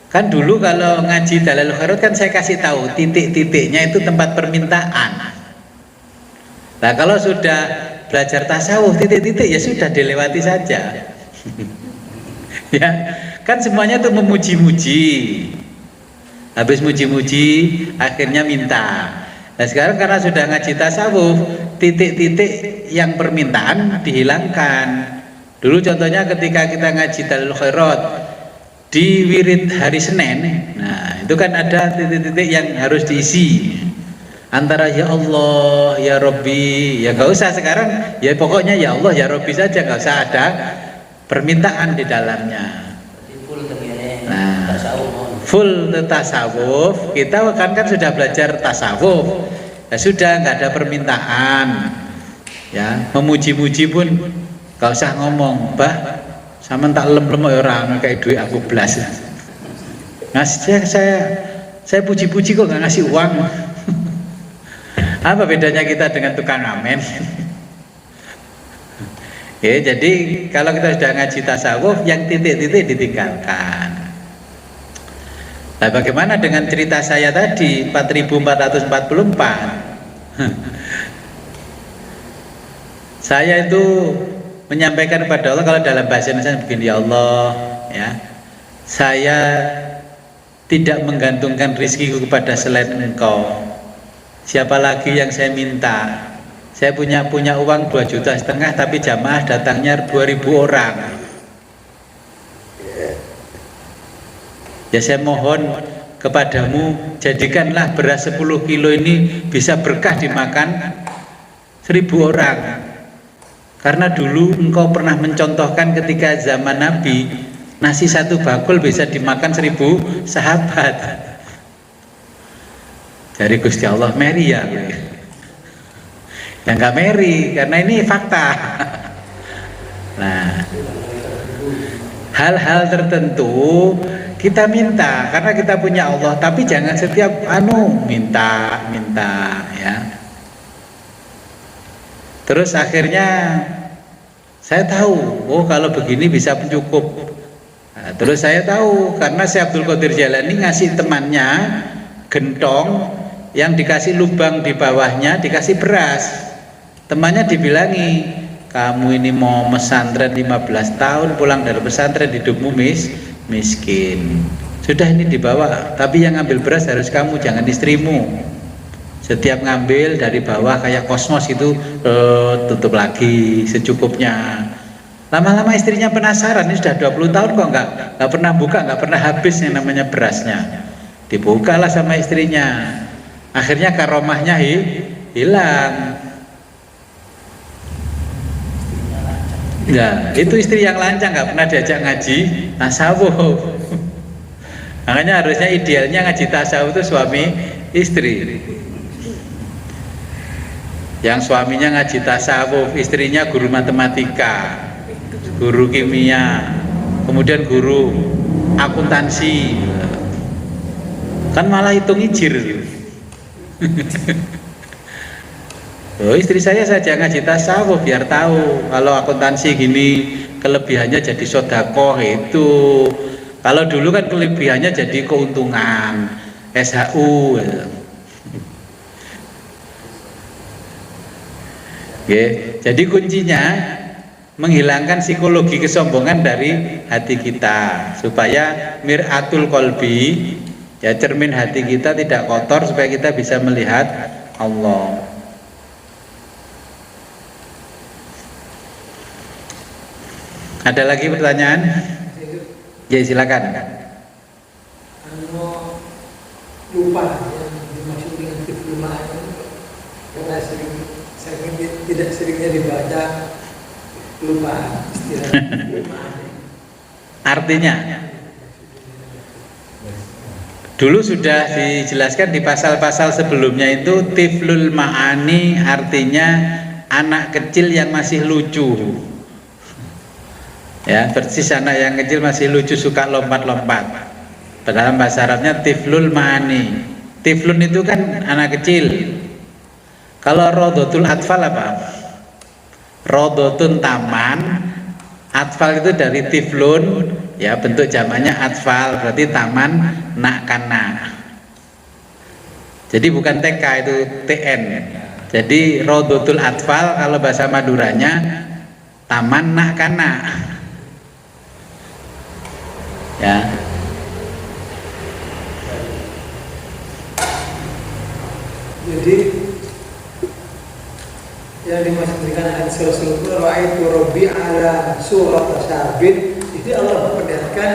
Kan dulu kalau ngaji dalailul khairat kan saya kasih tahu titik-titiknya itu tempat permintaan. Nah kalau sudah belajar tasawuf titik-titik ya sudah dilewati saja. Ya kan semuanya tuh memuji-muji, habis muji-muji akhirnya minta. Nah sekarang karena sudah ngaji tasawuf, titik-titik yang permintaan dihilangkan. Dulu contohnya ketika kita ngaji Dalailul Khairat di wirid hari Senin, nah itu kan ada titik-titik yang harus diisi antara ya Allah, ya Rabbi, ya nggak usah sekarang, ya pokoknya ya Allah, ya Rabbi saja, nggak usah ada permintaan di dalamnya. Nah, full tasawuf, kita kan sudah belajar tasawuf, ya sudah nggak ada permintaan, ya memuji-muji pun nggak usah ngomong, bah, sama tak lem-lem orang kayak duit aku belas, ngasih saya puji-puji kok nggak ngasih uang. Apa bedanya kita dengan tukang ngamen? Ya, jadi kalau kita sudah ngaji tasawuf, yang titik-titik ditinggalkan. Nah, bagaimana dengan cerita saya tadi 4444? Saya itu menyampaikan kepada Allah, kalau dalam bahasa Indonesia begini, ya Allah, ya, saya tidak menggantungkan rezekiku kepada selain Engkau. Siapa lagi yang saya minta? Saya punya uang 2,5 juta, tapi jamaah datangnya 2.000 orang. Ya saya mohon kepadamu, jadikanlah beras 10 kilo ini bisa berkah dimakan 1.000 orang. Karena dulu engkau pernah mencontohkan ketika zaman Nabi, nasi 1 bakul bisa dimakan 1.000 sahabat. Dari Gusti Allah, meri ya. Ya nggak meri, karena ini fakta. Nah, hal-hal tertentu kita minta karena kita punya Allah, tapi jangan setiap minta ya. Terus akhirnya saya tahu, oh kalau begini bisa cukup. Nah, terus saya tahu karena Syekh Abdul Qadir Jailani ngasih temannya gentong yang dikasih lubang di bawahnya dikasih beras. Temannya dibilangi, kamu ini mau pesantren 15 tahun, pulang dari pesantren hidupmu miskin. Sudah ini dibawa, tapi yang ngambil beras harus kamu, jangan istrimu. Setiap ngambil dari bawah kayak kosmos itu tutup lagi secukupnya. Lama-lama istrinya penasaran, ini sudah 20 tahun kok nggak pernah buka, nggak pernah habis yang namanya berasnya. Dibukalah sama istrinya. Akhirnya karomahnya hilang. Ya, itu istri yang lancang, nggak pernah diajak ngaji tasawuf. Makanya harusnya idealnya ngaji tasawuf itu suami istri. Yang suaminya ngaji tasawuf, istrinya guru matematika, guru kimia, kemudian guru akuntansi, kan malah hitung ijir. Oh, istri saya saja ngaji tasawuf biar tahu kalau akuntansi gini kelebihannya jadi sodakoh itu. Kalau dulu kan kelebihannya jadi keuntungan SHU. Oke, jadi kuncinya menghilangkan psikologi kesombongan dari hati kita supaya mir'atul qalbi, ya cermin hati kita tidak kotor supaya kita bisa melihat Allah. Ada lagi pertanyaan? Ya silakan. Lupa yang dimaksud dengan diploma karena saya tidak seringnya dibaca, lupa istilah Artinya dulu sudah dijelaskan di pasal-pasal sebelumnya itu tiflul ma'ani artinya anak kecil yang masih lucu. Ya, persis anak yang kecil masih lucu suka lompat-lompat. Dalam bahasa Arabnya tiflul ma'ani. Tiflun itu kan anak kecil. Kalau rodotul atfal apa? Rodotun taman, atfal itu dari tiflun, ya bentuk jamaknya atfal, berarti taman nak-kanak. Jadi bukan TK, itu TN. Jadi rodotul atfal kalau bahasa Maduranya taman nak-kanak. Ya. Jadi yang dimaksud dengan hadis Rasulullah ra'aitu rabbi ala surat sabit, itu Allah memperlihatkan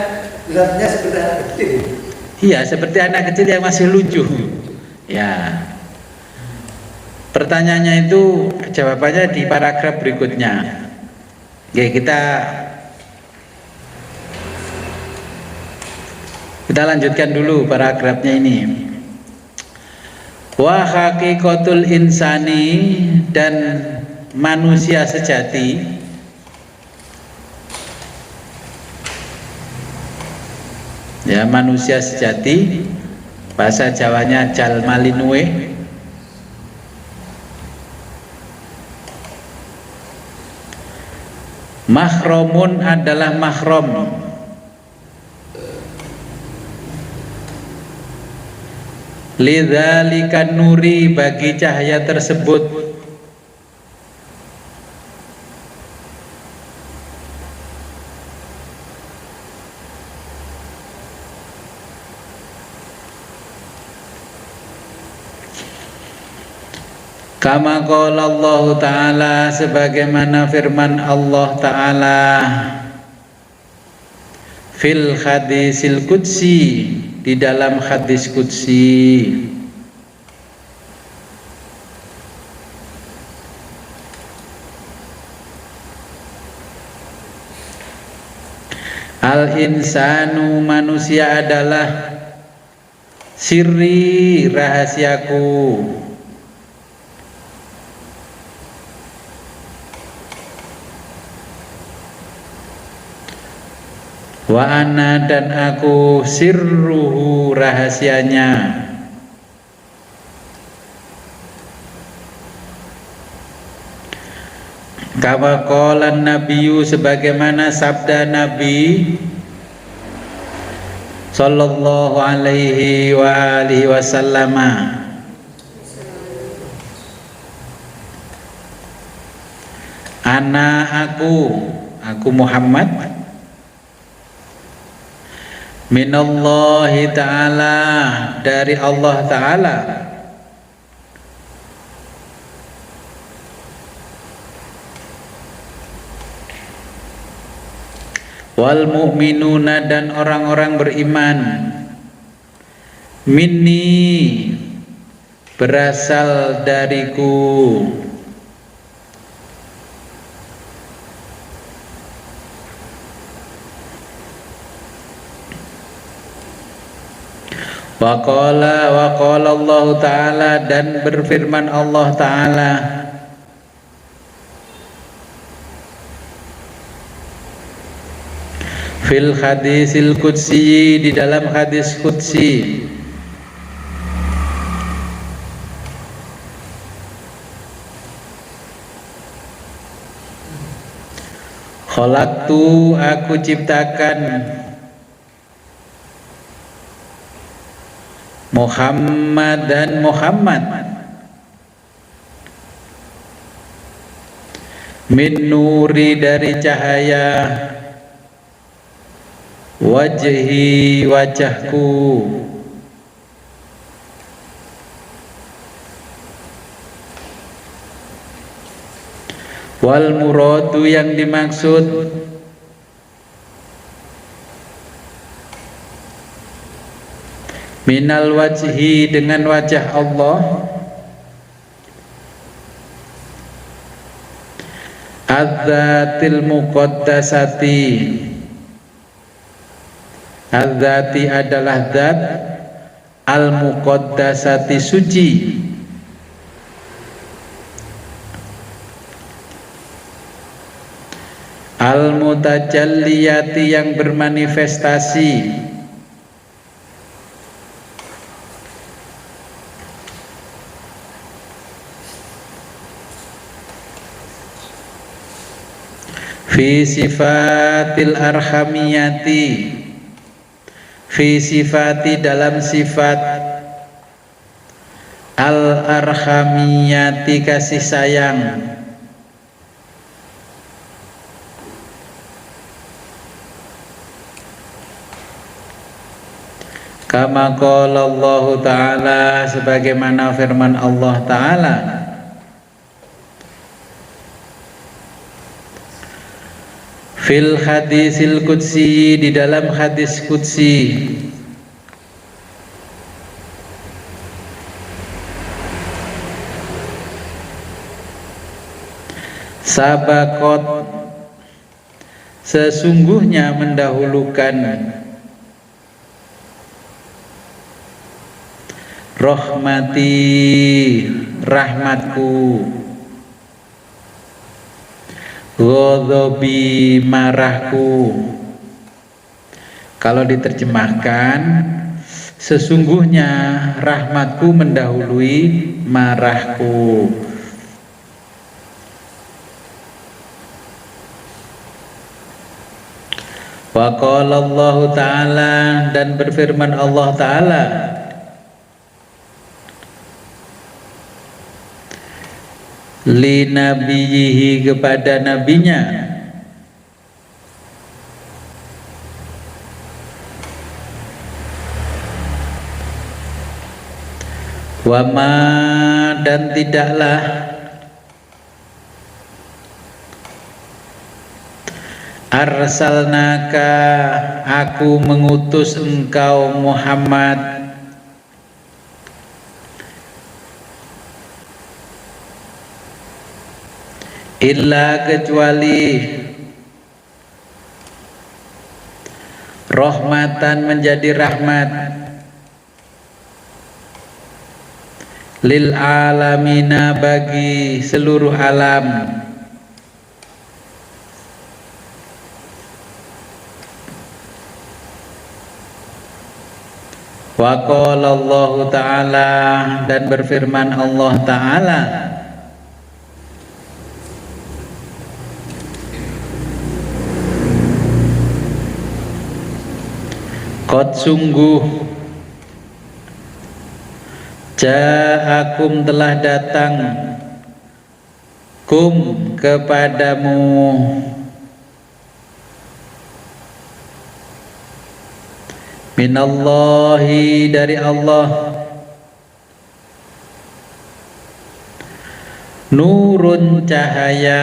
zatnya seperti anak kecil. Iya, seperti anak kecil yang masih lucu. Ya. Pertanyaannya itu jawabannya di paragraf berikutnya. Oke, kita lanjutkan dulu paragrafnya ini. Wa haqiqatul insani, dan manusia sejati ya, manusia sejati bahasa Jawanya jalmalinue, mahromun adalah mahrom, lidzalika nuri, bagi cahaya tersebut, kama qala Allah Ta'ala, sebagaimana firman Allah Ta'ala fil hadisil qudsi, di dalam hadis qudsi. Al insanu, manusia adalah sirri, rahasiaku, wa ana, dan aku sirruhu, rahasianya, kama qala nabiyyu, sebagaimana sabda Nabi sallallahu alaihi wa alihi wasallam, ana, aku Muhammad, minallahi ta'ala, dari Allah Ta'ala, wal mu'minuna dan orang-orang beriman, minni berasal dariku, wa qala Allah Ta'ala dan berfirman Allah Ta'ala, fil hadisil qudsi di dalam hadis qudsi, khalaqtu aku ciptakan Muhammad dan Muhammad min nuri dari cahaya wajhi wajahku, wal muradu yang dimaksud minal wajhi dengan wajah Allah, adzatil muqaddasati, adzati adalah zat, al muqaddasati suci, al mutajalliyati yang bermanifestasi, fi sifatil arhamiyati, fi sifati dalam sifat al arhamiyati kasih sayang, kama qala Allah Ta'ala sebagaimana firman Allah Ta'ala, fil hadisil qudsi di dalam hadis qudsi, sabaqat sesungguhnya mendahulukan, rahmati rahmatku, ghadabi marahku. Kalau diterjemahkan, sesungguhnya rahmatku mendahului marahku. Wa qala Allah Ta'ala dan berfirman Allah Ta'ala, li nabiyihi kepada nabinya, wa ma dan tidaklah arsalnaka aku mengutus engkau Muhammad illa kecuali rahmatan menjadi rahmat lil alamina bagi seluruh alam. Wa qala Allah Ta'ala dan berfirman Allah Ta'ala, qad sungguh ja'akum telah datang kum kepadamu minallahi dari Allah nurun cahaya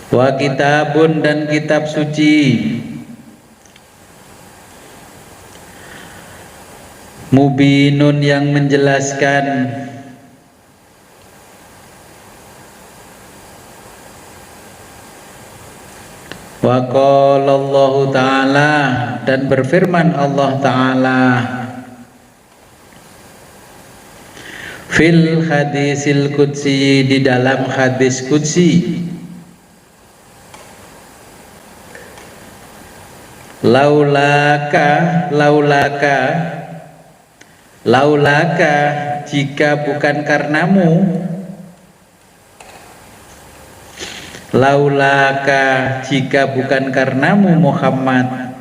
Wa kitabun, dan kitab suci, mubinun, yang menjelaskan, wa qala Allah Ta'ala, dan berfirman Allah Ta'ala fil hadisil qudsi, di dalam hadis qudsi, laulaka jika bukan karenamu, laulaka jika bukan karenamu Muhammad,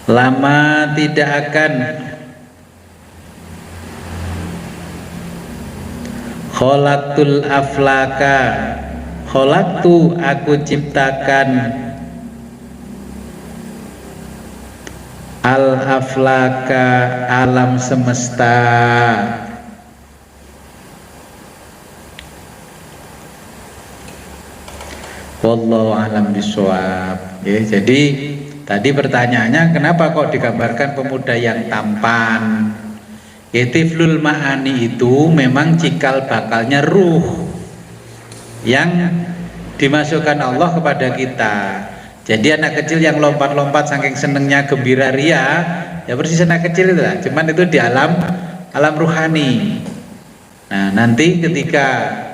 lama tidak akan khalaqtul aflaka, khalaqtu aku ciptakan, al aflaka alam semesta. Wallahu alam bisawab. Ya, jadi tadi pertanyaannya kenapa kok digambarkan pemuda yang tampan? Ya, tiflul ma'ani itu memang cikal bakalnya ruh yang dimasukkan Allah kepada kita. Jadi anak kecil yang lompat-lompat saking senengnya gembira ria, ya persis anak kecil itu lah. Cuman itu di alam ruhani. Nah, nanti ketika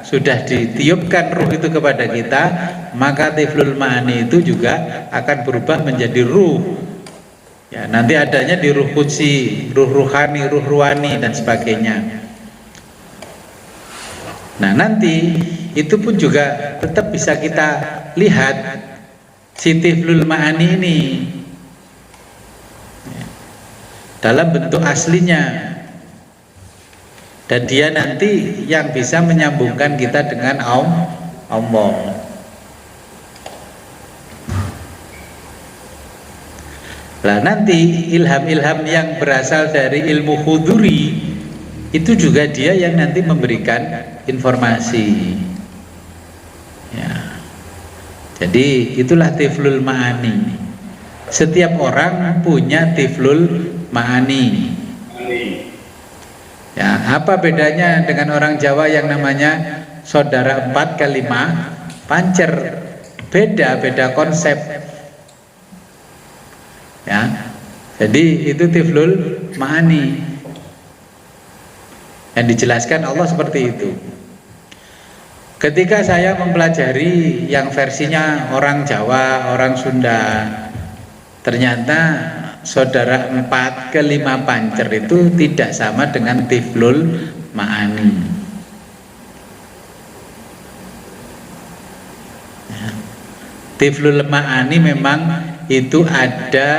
sudah ditiupkan ruh itu kepada kita, maka tiflul ma'ani itu juga akan berubah menjadi ruh. Ya, nanti adanya di ruh qudsi, ruh ruhani, ruh ruhani, dan sebagainya. Nah, nanti itu pun juga tetap bisa kita lihat si tiflul ma'ani ini dalam bentuk aslinya, dan dia nanti yang bisa menyambungkan kita dengan Allah. Nah, nanti ilham-ilham yang berasal dari ilmu huduri itu juga dia yang nanti memberikan informasi. Ya. Jadi itulah tiflul ma'ani. Setiap orang punya tiflul ma'ani. Ya, apa bedanya dengan orang Jawa yang namanya saudara 4 ke 5 pancer? Beda konsep. Ya. Jadi itu tiflul ma'ani. Yang dijelaskan Allah seperti itu. Ketika saya mempelajari yang versinya orang Jawa, orang Sunda, ternyata saudara 4 ke 5 pancer itu tidak sama dengan tiflul ma'ani. Ya. Tiflul ma'ani memang itu ada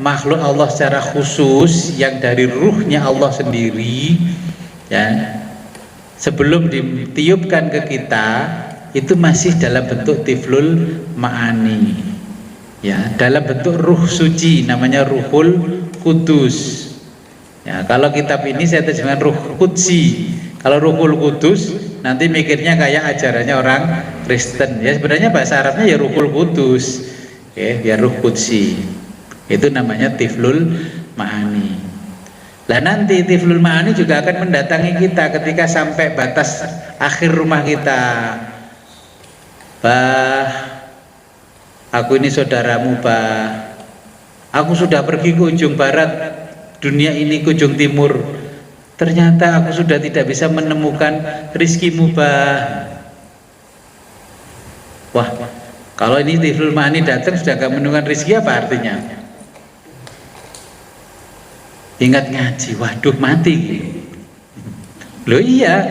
makhluk Allah secara khusus yang dari ruhnya Allah sendiri, ya, sebelum ditiupkan ke kita itu masih dalam bentuk tiflul ma'ani, ya, dalam bentuk ruh suci, namanya ruhul kudus. Ya, kalau kitab ini saya terjemahkan ruh qudsi. Kalau ruhul kudus nanti mikirnya kayak ajarannya orang Kristen. Ya, sebenarnya bahasa Arabnya ya ruhul kudus, ya ruh qudsi. Itu namanya tiflul ma'ani. Lah nanti tiflul ma'ani juga akan mendatangi kita ketika sampai batas akhir rumah kita. Bah, aku ini saudaramu, bah. Aku sudah pergi ke ujung barat dunia ini, ke ujung timur. Ternyata aku sudah tidak bisa menemukan rizkimu, bah. Wah, kalau ini tiflul ma'ani datang sudah gak menemukan rizki, apa artinya? Ingat ngaji, waduh mati. Loh iya,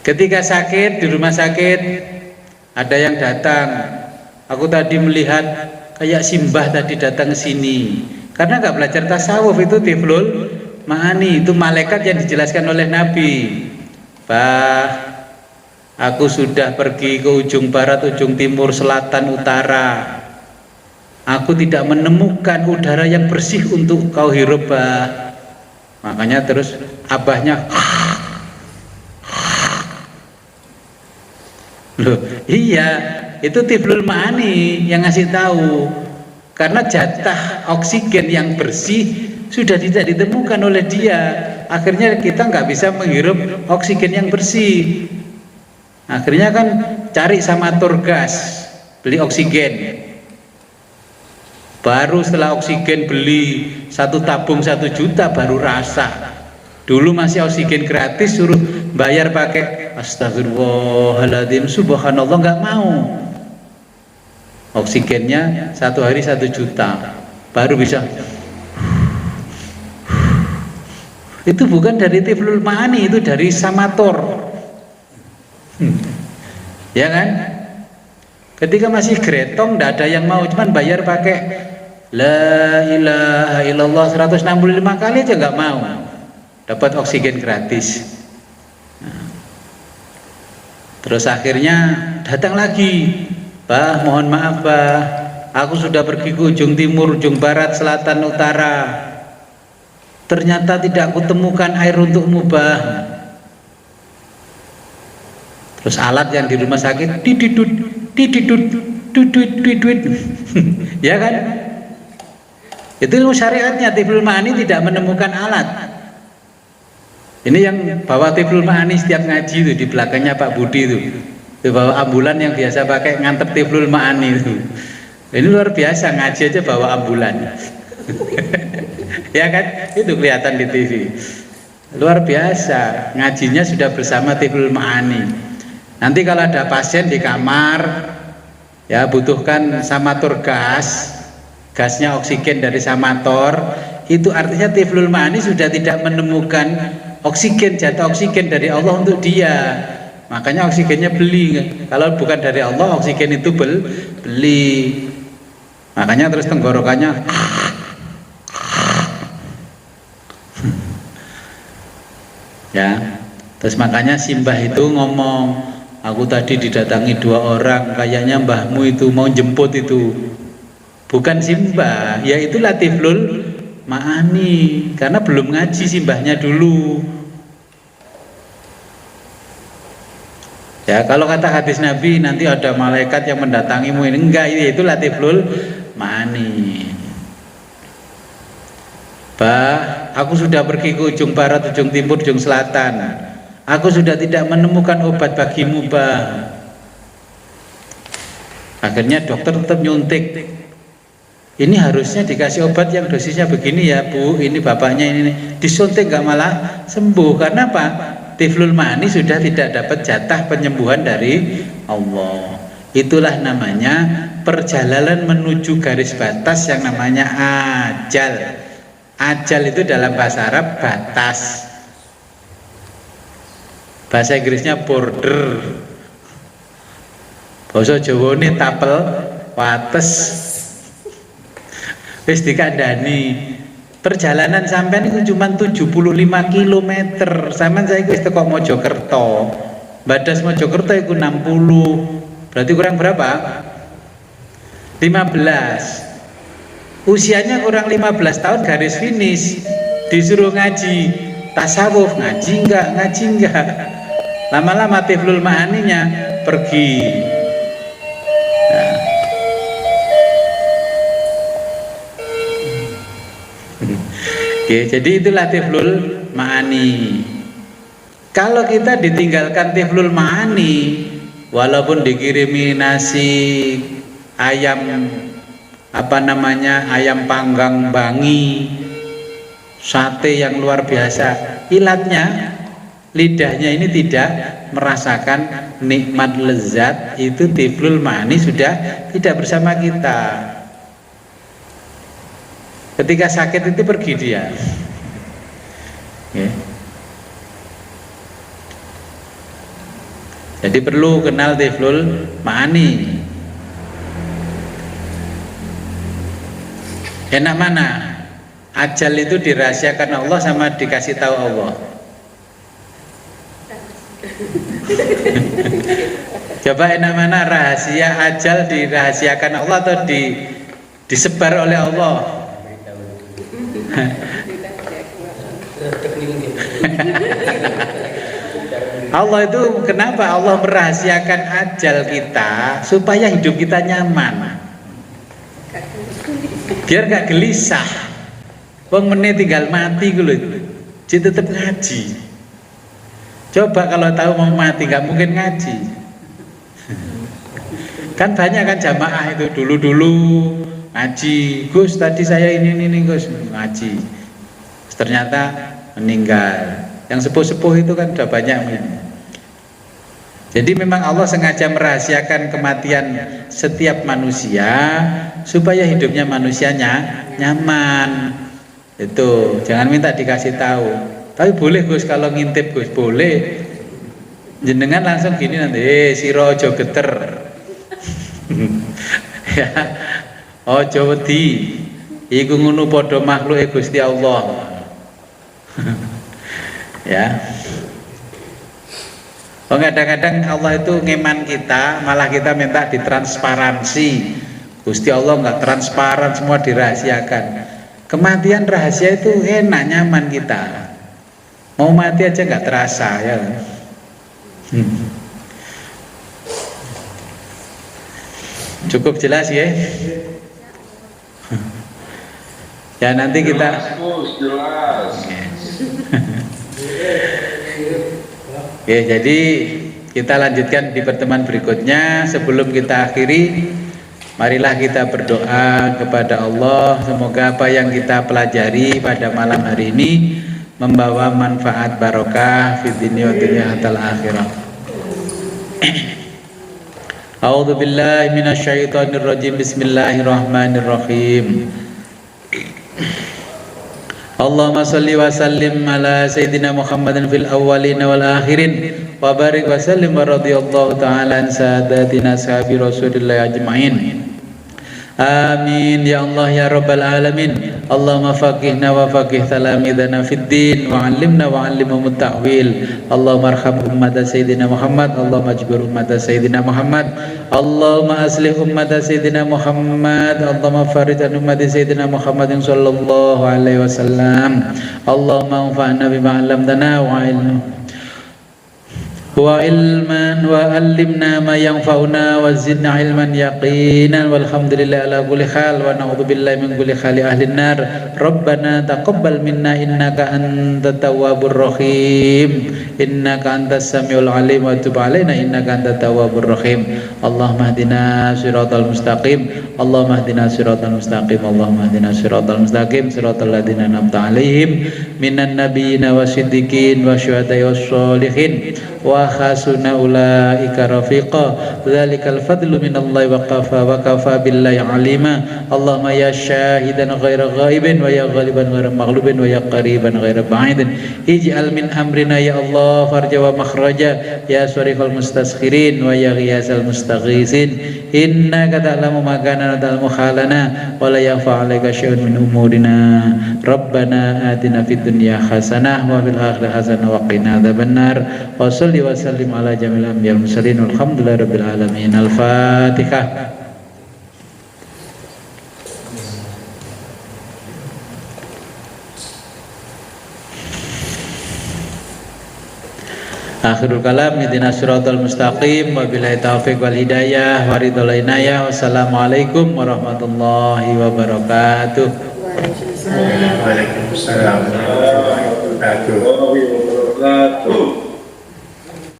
ketika sakit di rumah sakit ada yang datang, aku tadi melihat kayak simbah tadi datang ke sini, karena nggak belajar tasawuf. Itu tiflul ma'ani, itu malaikat yang dijelaskan oleh Nabi. Bah, aku sudah pergi ke ujung barat, ujung timur, selatan, utara. Aku tidak menemukan udara yang bersih untuk kau hirup, bah. Makanya terus abahnya Loh, iya, itu tiflul ma'ani yang ngasih tahu. Karena jatah oksigen yang bersih sudah tidak ditemukan oleh dia. Akhirnya kita nggak bisa menghirup oksigen yang bersih. Akhirnya kan cari samator gas, beli oksigen. Baru setelah oksigen beli 1 tabung 1 juta baru rasa. Dulu masih oksigen gratis, suruh bayar pakai astagfirullahaladzim, subhanallah, nggak mau. Oksigennya 1 hari 1 juta baru bisa. Itu bukan dari tiflul ma'ani, itu dari samator. Ya kan? Ketika masih gretong tidak ada yang mau, cuman bayar pakai la ilaha illallah 165 kali aja nggak mau, dapat oksigen gratis. Terus akhirnya datang lagi, Pak, mohon maaf Pak, aku sudah pergi ke ujung timur, ujung barat, selatan, utara, ternyata tidak aku temukan air untukmu Pak. Terus alat yang di rumah sakit dididut ya kan? Itu syariatnya. Tiflul ma'ani tidak menemukan alat. Ini yang bawa tiflul ma'ani setiap ngaji itu, di belakangnya Pak Budi itu bawa ambulan yang biasa pakai ngantep tiflul ma'ani itu. Ini luar biasa, ngaji aja bawa ambulan. Ya kan? Itu kelihatan di TV. Luar biasa, ngajinya sudah bersama tiflul ma'ani. Nanti kalau ada pasien di kamar ya butuhkan samator gas, gasnya oksigen dari samator, itu artinya tiflul ma'ani sudah tidak menemukan oksigen, jatah oksigen dari Allah untuk dia. Makanya oksigennya beli. Kalau bukan dari Allah, oksigen itu beli. Makanya terus tenggorokannya ya. Terus makanya Simbah itu ngomong, aku tadi didatangi 2 orang, kayaknya mbahmu itu mau jemput itu. Bukan Simbah, ya itulah tiflul ma'ani, karena belum ngaji Simbahnya dulu. Ya, kalau kata hadis Nabi nanti ada malaikat yang mendatangimu, ini enggak, itulah tiflul ma'ani. Bah, aku sudah pergi ke ujung barat, ujung timur, ujung selatan. Aku sudah tidak menemukan obat bagimu, Bah. Akhirnya dokter tetap nyuntik. Ini harusnya dikasih obat yang dosisnya begini ya, Bu. Ini bapaknya ini. Disuntik nggak malah sembuh. Karena apa? Tiflul ma'ani sudah tidak dapat jatah penyembuhan dari Allah. Itulah namanya perjalanan menuju garis batas yang namanya ajal. Ajal itu dalam bahasa Arab batas. Bahasa Inggrisnya border. Bahasa Jawa ini tapel wates. Wis dikandani. Perjalanan sampean itu cuma 75 km. Sampean saya wis teko Mojokerto. Badas Mojokerto itu 60. Berarti kurang berapa? 15. Usianya kurang 15 tahun garis finish. Disuruh ngaji tasawuf, ngaji enggak. Lama-lama tiflul ma'aninya pergi. Nah. Oke, jadi itulah tiflul ma'ani. Kalau kita ditinggalkan tiflul ma'ani, walaupun dikirimi nasi ayam ayam panggang Bangi, sate yang luar biasa, ilatnya lidahnya ini tidak merasakan nikmat lezat, itu tiflul ma'ani sudah tidak bersama kita. Ketika sakit itu pergi dia. Jadi perlu kenal tiflul ma'ani. Enak mana? Ajal itu dirahasiakan Allah sama dikasih tahu Allah? Coba enak mana, rahasia ajal dirahasiakan Allah atau disebar oleh Allah? Allah itu kenapa Allah merahasiakan ajal kita supaya hidup kita nyaman, biar gak gelisah. Wong meneh tinggal mati ku lho, tetep ngaji. Coba kalau tahu mau mati gak mungkin ngaji. Kan banyak kan jamaah itu dulu ngaji, Gus tadi saya ini Gus ngaji, ternyata meninggal. Yang sepuh-sepuh itu kan udah banyak ini. Jadi memang Allah sengaja merahasiakan kematian setiap manusia supaya hidupnya manusianya nyaman. Itu jangan minta dikasih tahu. Tapi boleh Gus kalau ngintip Gus, boleh. Jenengan langsung gini nanti, sira aja geter. Ya. Aja wedi. Iku ngono padha makhluke Gusti Allah. Ya. Oh, kadang-kadang Allah itu ngeman kita, malah kita minta ditransparansi. Gusti Allah nggak transparan, semua dirahasiakan. Kematian rahasia itu enak, nyaman kita. Mau mati aja nggak terasa ya. Cukup jelas ya. Ya nanti kita. Jelas. Oke, jadi kita lanjutkan di pertemuan berikutnya. Sebelum kita akhiri, marilah kita berdoa kepada Allah. Semoga apa yang kita pelajari pada malam hari ini membawa manfaat barokah fid dunya wa dunya hatal akhirah. A'udzu billahi minasyaitonir rajim. Bismillahirrahmanirrahim. Allahumma salli wa sallim ala sayyidina Muhammadin fil awwalin wal akhirin wa barik wa sallim wa radhiyallahu ta'ala an sadatina sahabi Rasulillah ajma'in. Amin ya Allah ya rabbal alamin. Allahumma faqihna wa faqih talamidana fid din wa 'allimna wa 'allimhum at-ta'wil. Allahumma arham ummata sayyidina Muhammad. Allahumma ajbir ummata sayyidina Muhammad. Allahumma aslih ummata sayyidina Muhammad. Allahumma farij an ummati sayyidina Muhammadin sallallahu alaihi wasallam. Allahumma anfa'na bima 'allamtana wa ilman wa allimna ma yanfa'una wa zidna ilman yaqinan walhamdulillah ala kulli hal wa na'udzubillahi min kulli hali ahli nar. Rabbana taqabbal minna innaka antat tawwabur rahim, innaka antas samiul alim wa tub alaina innaka antat tawwabur rahim. Allahumma hdina siratal mustaqim, Allahumma hdina siratal mustaqim, Allahumma hdina siratal mustaqim, siratal ladzina an'amta alaihim minan nabiyyin wasiddiqin wasyuhada'i wassolihin wa hasuna ulaika rafiqa. Dzalikal fadlu minallahi wa kafa billahi alima. Allahumma ya syahidan ghaira ghaibin wa ya ghaliban ghaira maghlubin wa ya qariban ghaira ba'idin ij'al min amrina ya Allah farja wa makhraja ya sharifal mustaskhirin wa ya ghiyasal mustaghisin innaka ta'lamu ma kana ta'lamu halana wa la yakhfa 'alaika syai'un min umurina. Rabbana atina fid dunya hasanah wa fil akhirati hasanah wa qina adzabannar. Wa shalli wa sallim ala jamil anbiya'il mursalin walhamdulillahi rabbil alamin. Al-Fatihah. Akhirul kalam ihdinas siratal mustaqim wa billahi taufiq wal hidayah wa ridhal inayah. Wassalamualaikum warahmatullahi wabarakatuh. Waalaikumsalam warahmatullahi wabarakatuh.